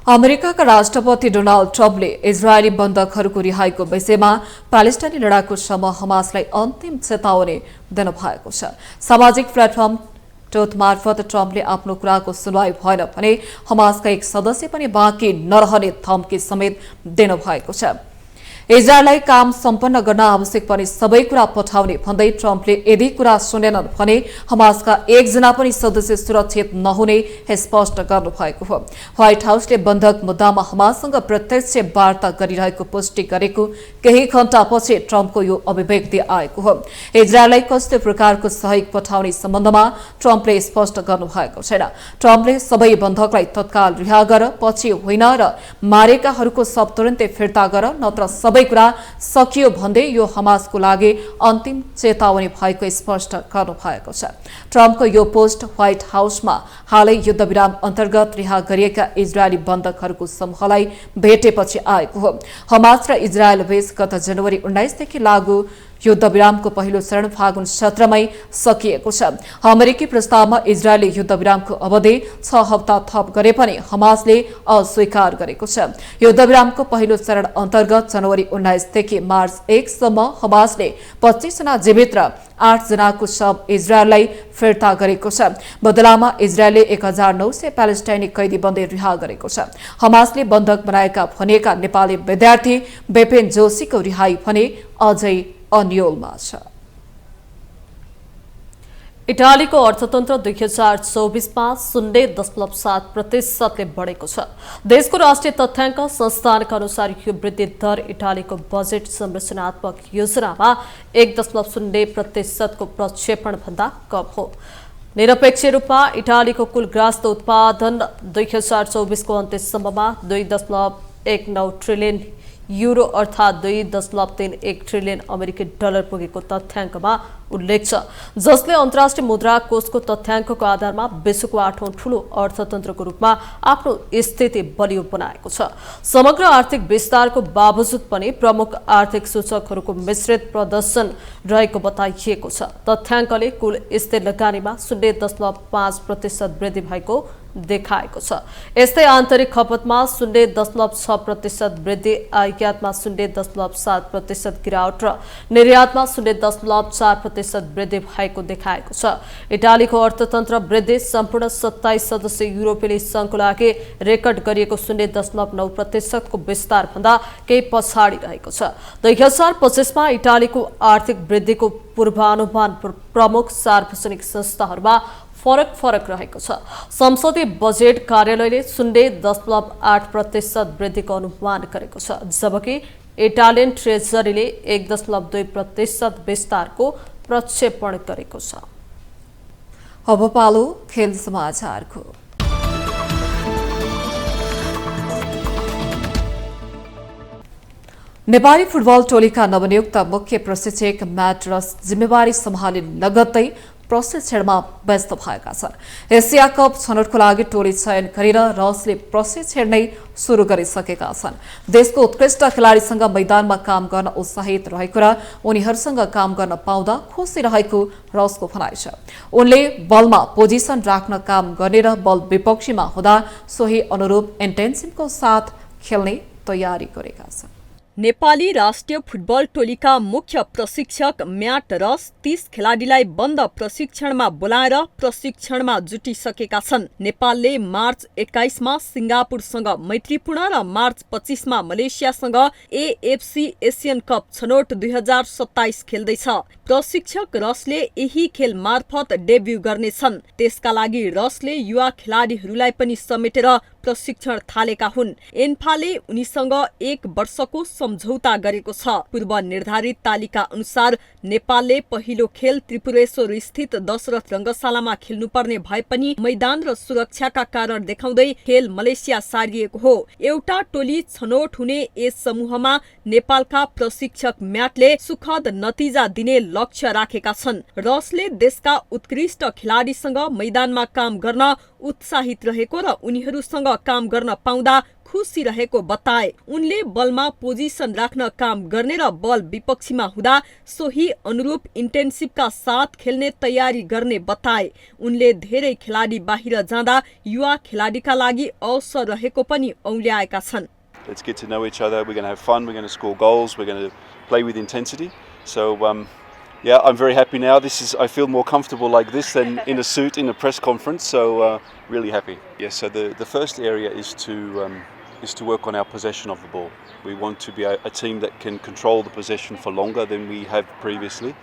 अमेरिकाका राष्ट्रपति डोनाल्ड ट्रम्पले इजरायली बन्धकहरूको रिहाईको विषयमा प्यालेस्टाइनी लडाकु समूह हमासलाई अन्तिम चेतावनी दिनुभएको छ। सामाजिक प्लेटफर्म ट्रुथ मार्फत ट्रम्पले आफ्नो कुराको सुनवाई भएन भने हमासका एक सदस्य पनि बाँकी नरहने धम्की समेत दिनुभएको छ। इजरायललाई काम सम्पन्न गर्न आवश्यक पर्ने सबै कुरा पठाउने भन्दै ट्रम्पले यदि कुरा सुनेनन् भने हमासका एकजना पनि सदस्य सुरक्षित नहुने स्पष्ट गर्नुभएको हो। व्हाइट हाउसले बन्धक मुद्दामा हमाससँग प्रत्यक्ष वार्ता गरिरहेको पुष्टि गरेको केही घण्टापछि ट्रम्पको यो अभिव्यक्ति आएको हो। इजरायललाई कस्तो प्रकारको सहयोग पठाउने सम्बन्धमा ट्रम्पले स्पष्ट गर्नुभएको छैन। ट्रम्पले सबै बन्धकलाई तत्काल रिहा गर, पछि होइन र मारेकाहरूको सब तुरन्तै फिर्ता गर, नत्र सबै कुरा सकियो भन्दै यो हमासको लागि अन्तिम चेतावनी भएको स्पष्ट गर्नुभएको छ। ट्रम्पको यो पोस्ट व्हाइट हाउसमा हालै युद्धविराम अन्तर्गत रिहा गरिएका इजरायली बन्धकहरूको समूहलाई भेटेपछि आएको हो। हमास र इजरायल बीच गत जनवरी 19 देखि लागू युद्धविरामको पहिलो चरण फागुन 17मै सकिएको छ। अमेरिकी प्रस्तावमा इजरायलले युद्धविरामको अवधि 6 हप्ता थप गरे पनि हमासले अस्वीकार गरेको छ। युद्धविरामको पहिलो चरण अन्तर्गत जनवरी 19 देखि मार्च 1 सम्म हमासले 25 जना जीवित र 8 जनाको शव इजरायललाई फिर्ता गरेको छ। बदलामा इजरायलले 1900 प्यालेस्टाइनी कैदी बन्दी रिहा गरेको छ। हमासले बन्धक बनाएका भनिएका नेपाली विद्यार्थी बेपेन जोशीको रिहाई भने अझै अन्यलमा छ। इटालीको अर्थतन्त्र 2024मा 0.7%ले बढेको छ। देशको राष्ट्रिय तथ्याङ्क संस्थानका अनुसार यो वृद्धि दर इटालीको बजेट संरचनात्मक योजनामा 1.0% को प्रक्षेपण भन्दा कम हो। निरपेक्ष रूपमा इटालीको कुल ग्रास्त उत्पादन 2024 को अन्त्यसम्ममा 2.19 ट्रिलियन युरो अर्थात् 2.31 ट्रिलियन अमेरिकी डलर पुगेको तथ्याङ्कमा उल्लेख छ, जसले अन्तर्राष्ट्रिय मुद्रा कोषको तथ्याङ्कको आधारमा विश्वको 8औं ठूलो अर्थतन्त्रको रूपमा आफ्नो स्थिति बलियो बनाएको छ। समग्र आर्थिक विस्तारको बावजुद पनि प्रमुख आर्थिक सूचकहरूको मिश्रित प्रदर्शन रहेको बताइएको छ। तथ्याङ्कले कुल स्थिर लगानीमा 0.5% वृद्धि भएको देखाएको छ। यस्तै आन्तरिक खपतमा 0.6% वृद्धि, आयातमा 0.7% गिरावट र निर्यातमा 0.4% वृद्धि भएको देखाएको छ। इटालीको अर्थतन्त्र वृद्धि सम्पूर्ण 27 सदस्य युरोपेली संघको लागि रेकर्ड गरिएको 0.9% को विस्तार भन्दा केही पछाडि रहेको छ। 2025 मा इटालीको आर्थिक वृद्धिको पूर्वानुमान प्रमुख सार्वजनिक संस्थाहरूमा फरक रहेको छ। संसदीय बजेट कार्यालयले 0.8% वृद्धिको अनुमान गरेको छ, जबकि इटालियन ट्रेजरीले 1.2% विस्तारको प्रक्षेपण गरेको छ। अब पालो खेल समाचारको। नेपाली फुटबल टोलीका नवनियुक्त मुख्य प्रशिक्षक म्याट रस जिम्मेवारी सम्हाले लगत्तै प्रशिक्षणमा व्यस्त भएका छन्। एसिया कप छनौटको लागि टोली चयन गरेर रसले प्रशिक्षण नै सुरु गरिसकेका छन्। देशको उत्कृष्ट खेलाडीसँग मैदानमा काम गर्न उत्साहित रहेको र उनीहरूसँग काम गर्न पाउँदा खुसी रहेको रसको भनाइ छ। उनले बलमा पोजिसन राख्न काम गर्ने र बल विपक्षीमा हुँदा सोही अनुरूप इन्टेन्सनको साथ खेल्ने तयारी गरेका छन्। नेपाली राष्ट्रिय फुटबल टोलीका मुख्य प्रशिक्षक म्याट रस 30 खेलाडीलाई बन्द प्रशिक्षणमा बोलाएर प्रशिक्षणमा जुटिसकेका छन्। नेपालले मार्च 21 मा सिंगापुरसँग मैत्रीपूर्ण र मार्च 25 मा मलेसियासँग एएफसी एसियन कप छनौट 2027 खेल्दैछ। प्रशिक्षक रसले यही खेल मार्फत डेब्यू गर्नेछन्। त्यसका लागि रसले युवा खेलाडीहरूलाई पनि समेटेर प्रशिक्षण थालेका हुन्। एन्फाले उनीसँग 1 वर्षको सम्झौता गरेको छ। पूर्व निर्धारित तालिका अनुसार नेपालले पहिलो खेल त्रिपुरेश्वर स्थित दशरथ रंगशालामा खेल्नुपर्ने भए पनि मैदान र सुरक्षाका कारण देखाउँदै खेल मलेसिया सारिएको हो। एउटा टोली छनौट हुने यस समूहमा नेपालका प्रशिक्षक म्याटले सुखद नतिजा दिने लक्ष्य राखेका छन्। रसले देशका उत्कृष्ट खेलाडीसँग मैदानमा काम गर्न उत्साहित रहेको र उनीहरूसँग काम गर्न पाउँदा खुसी रहेको बताए। उनले बलमा पोजिसन राख्न काम गर्ने र बल विपक्षीमा हुँदा सोही अनुरूप इन्टेन्सिभका साथ खेल्ने तयारी गर्ने बताए। उनले धेरै खेलाडी बाहिर जाँदा युवा खेलाडीका लागि अवसर रहेको पनि औल्याएका छन्। Let's get to know each other. We're going to have fun. We're going to score goals. We're going to play with intensity. So yeah, I'm very happy now. I feel more comfortable like this than in a suit in a press conference. So really happy. Yes. So the first area is to work on our possession of the ball. We want to be a team that can control the possession for longer than we have previously,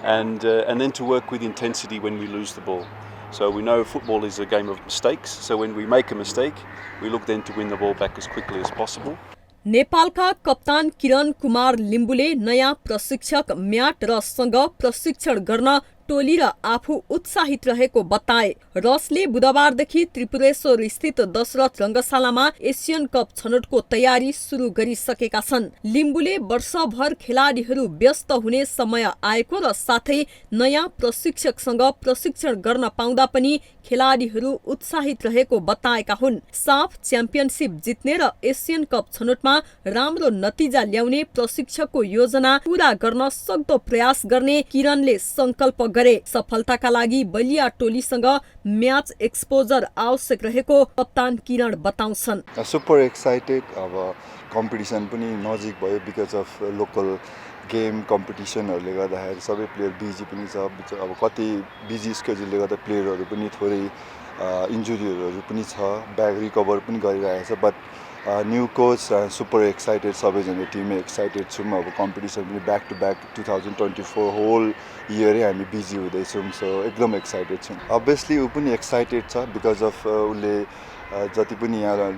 and then to work with intensity when we lose the ball. So we know football is a game of mistakes. So when we make a mistake, we look then to win the ball back as quickly as possible. नेपालका कप्तान किरण कुमार लिम्बुले नयाँ प्रशिक्षक mat रससँग प्रशिक्षण गर्न टोली र आफू उत्साहित रहेको बताए। रसले बुधबारदेखि त्रिपुरेश्वर स्थित दशरथ रंगशालामा एसियन कप छनौटको तयारी सुरु गरिसकेका छन्। लिम्बुले वर्षभर खेलाडीहरू व्यस्त हुने समय आएको र साथै नयाँ प्रशिक्षकसँग प्रशिक्षण गर्न पाउँदा पनि खेलाडीहरू उत्साहित रहेको बताएका हुन्। साफ च्याम्पियनशिप जित्ने र एसियन कप छनौटमा राम्रो नतिजा ल्याउने प्रशिक्षकको योजना पूरा गर्न सक्दो प्रयास गर्ने किरणले संकल्प गरे। सफलताका लागि बलिया टोलीसँग म्याच एक्सपोजर आवश्यक रहेको कप्तान किरण बताउँछन्। Super excited. अब कम्पिटिसन पनि नजिक भयो बिकज अफ लोकल गेम कम्पिटिसनहरूले गर्दाखेरि सबै प्लेयर बिजी पनि छ। अब कति बिजी स्केड्युलले गर्दा प्लेयरहरू पनि थोरै इन्जुरीहरू पनि छ, ब्याक रिकभर पनि गरिरहेको छ। But new coach super excited, सबैजना टिमै एक्साइटेड छौँ। अब कम्पिटिसन पनि ब्याक टु ब्याक 2024 होल इयरै हामी बिजी हुँदैछौँ। सो एकदम एक्साइटेड छौँ। अभियसली ऊ पनि एक्साइटेड छ बिकज अफ उसले जति पनि यहाँ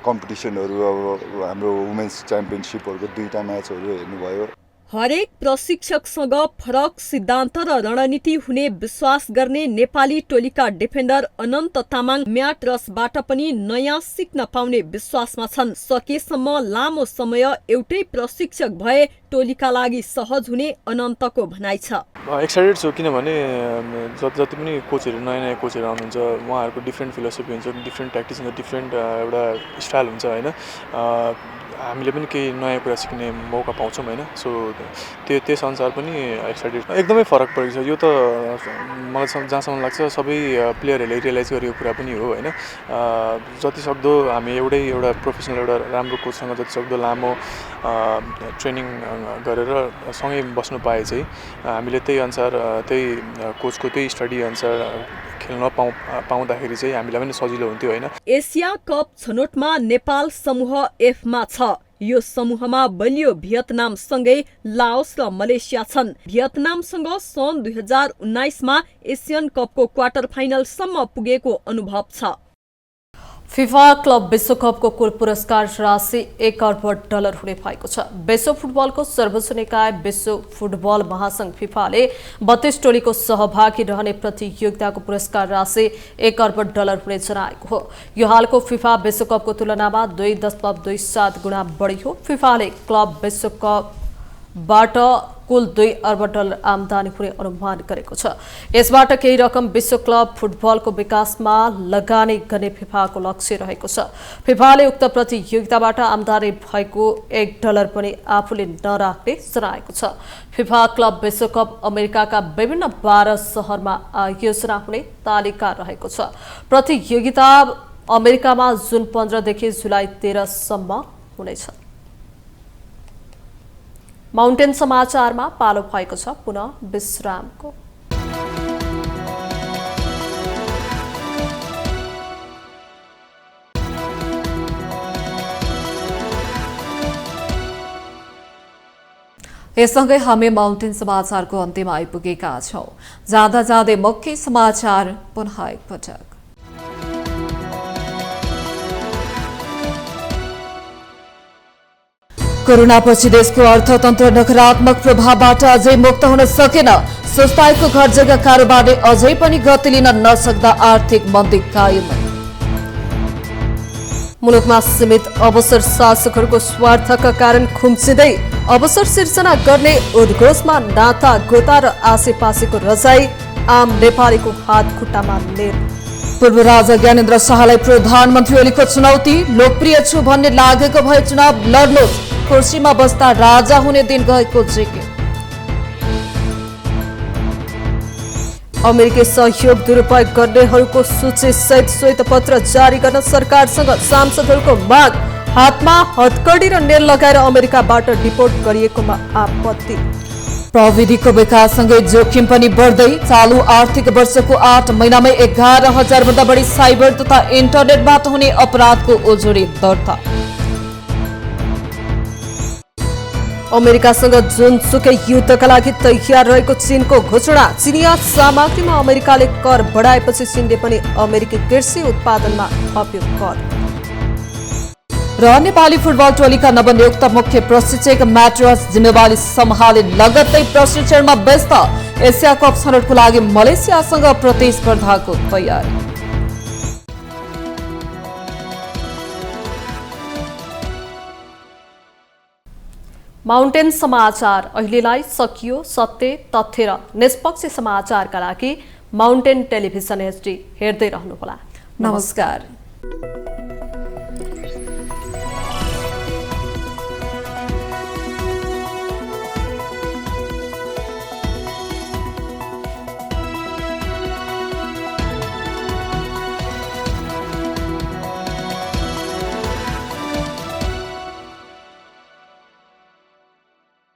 कम्पिटिसनहरू अब हाम्रो वुमेन्स च्याम्पियनसिपहरूको 2टा म्याचहरू हेर्नुभयो। हरेक प्रशिक्षकसँग फरक सिद्धान्त र रणनीति हुने विश्वास गर्ने नेपाली टोलीका डिफेन्डर अनन्त तामाङ म्याट रसबाट पनि नयाँ सिक्न पाउने विश्वासमा छन्। सकेसम्म लामो समय एउटै प्रशिक्षक भए टोलीका लागि सहज हुने अनन्तको भनाइ छ। एक्साइटेड छु किनभने जति पनि कोचहरू नयाँ कोचहरू आउनुहुन्छ उहाँहरूको डिफ्रेन्ट फिलोसफी हुन्छ, डिफ्रेन्ट ट्याक्टिक्स हुन्छ, डिफ्रेन्ट एउटा स्टाइल हुन्छ होइन। हामीले पनि केही नयाँ कुरा सिक्ने मौका पाउँछौँ होइन। सो त्यस अनुसार पनि एक्साइटेड। एकदमै फरक परेको छ। यो त मलाई जहाँसम्म लाग्छ सबै प्लेयरहरूले रियलाइज गरेको कुरा पनि हो होइन। जतिसक्दो हामी एउटा प्रोफेसनल एउटा राम्रो कोचसँग जतिसक्दो लामो ट्रेनिङ गरेर सँगै बस्नु पाए चाहिँ हामीले त्यही अनुसार त्यही कोचको त्यही स्टडी अनुसार खेल्न पाउँदाखेरि चाहिँ हामीलाई पनि सजिलो हुन्थ्यो होइन। एसिया कप छनौटमा नेपाल समूह एफमा छ। यो समूहमा बलियो भियतनामसँगै लाओस र मलेसिया छन्। भियतनामसँग सन् 2019 मा एसियन कपको क्वार्टर फाइनलसम्म पुगेको अनुभव छ। फिफा क्लब विश्वकपको कुल पुरस्कार राशि $1 अर्ब हुने भएको छ। विश्व फुटबलको सर्वोच्च निकाय विश्व फुटबल महासंघ फिफाले 32 टोलीको सहभागी रहने प्रतियोगिताको पुरस्कार राशि $1 अर्ब हुने जनाएको हो। यो हालको फिफा विश्वकपको तुलनामा 2.27 गुणा बढी हो। फिफाले क्लब विश्वकपबाट कुल $2 अर्ब आमदानी हुने अनुमान गरेको छ। यसबाट केही रकम विश्व क्लब फुटबलको विकासमा लगानी गर्ने फिफाको लक्ष्य रहेको छ। फिफाले उक्त प्रतियोगिताबाट आमदानी भएको $1 पनि आफूले नराख्ने जनाएको छ। फिफा क्लब विश्वकप अमेरिकाका विभिन्न 12 शहरमा आयोजना हुने तालिका रहेको छ। प्रतियोगिता अमेरिकामा जुन 15 देखि जुलाई 13 सम्म हुनेछ। माउन्टेन समाचारमा पालो भएको छ पुनः विश्रामको। यससँगै हामी माउन्टेन समाचारको अन्त्यमा आइपुगेका छौं। जाँदा जाँदै मुख्य समाचार पुनः एकपटक। कोरोनापछि देशको अर्थतन्त्र नकारात्मक प्रभावबाट अझै मुक्त हुन सकेन। सुस्ताएको घर जग्गा कारोबारले अझै पनि गति लिन नसक्दा आर्थिक मन्दी कायम। मुलुकमा सीमित अवसर शासकहरूको स्वार्थका कारण खुम्चिँदै अवसर सिर्जना गर्ने उद्घोषमा नाता गोता र आसेपासेको रजाई आम नेपालीको हात खुट्टामा नेर। पूर्व राजा ज्ञानेन्द्र शाहलाई प्रधानमन्त्री ओलीको चुनौती। लोकप्रिय छु भन्ने लागेको भए चुनाव लड्नुहोस्, कुर्सीमा बस्दा राजा हुने दिन गएको जेके। अमेरिकी सहयोग दुरुपयोग गर्नेहरूको सूची सहित श्वेतपत्र जारी गर्न सरकारसँग सांसदहरूको माग। हातमा हतकडी र नेल लगाएर अमेरिकाबाट डिपोर्ट गरिएकोमा आपत्ति। प्रविधिको विकाससँगै जोखिम पनि बढ्दै। चालू आर्थिक वर्षको 8 महिनामै 11,000 भन्दा बढी साइबर तथा इन्टरनेटबाट हुने अपराधको उजुरी दर्ता। अमेरिकासँग जुनसुकै युद्धका लागि तयार रहेको चीनको घोषणा। चिनिया सामग्रीमा अमेरिकाले कर बढाएपछि चीनले पनि अमेरिकी कृषि उत्पादनमा थप्यो कर। र नेपाली फुटबल टोलीका नवनियुक्त मुख्य प्रशिक्षक म्याट्रस जिम्मेवारी सम्हाले लगत्तै प्रशिक्षणमा व्यस्त। एसिया कप छनौटको लागि मलेसियासँग प्रतिस्पर्धाको तयारी। माउन्टेन समाचार अहिलेलाई सकियो। सत्य, तथ्य र निष्पक्ष समाचारका लागि माउन्टेन टेलिभिजन HD हेर्दै रहनुहोला। नमस्कार।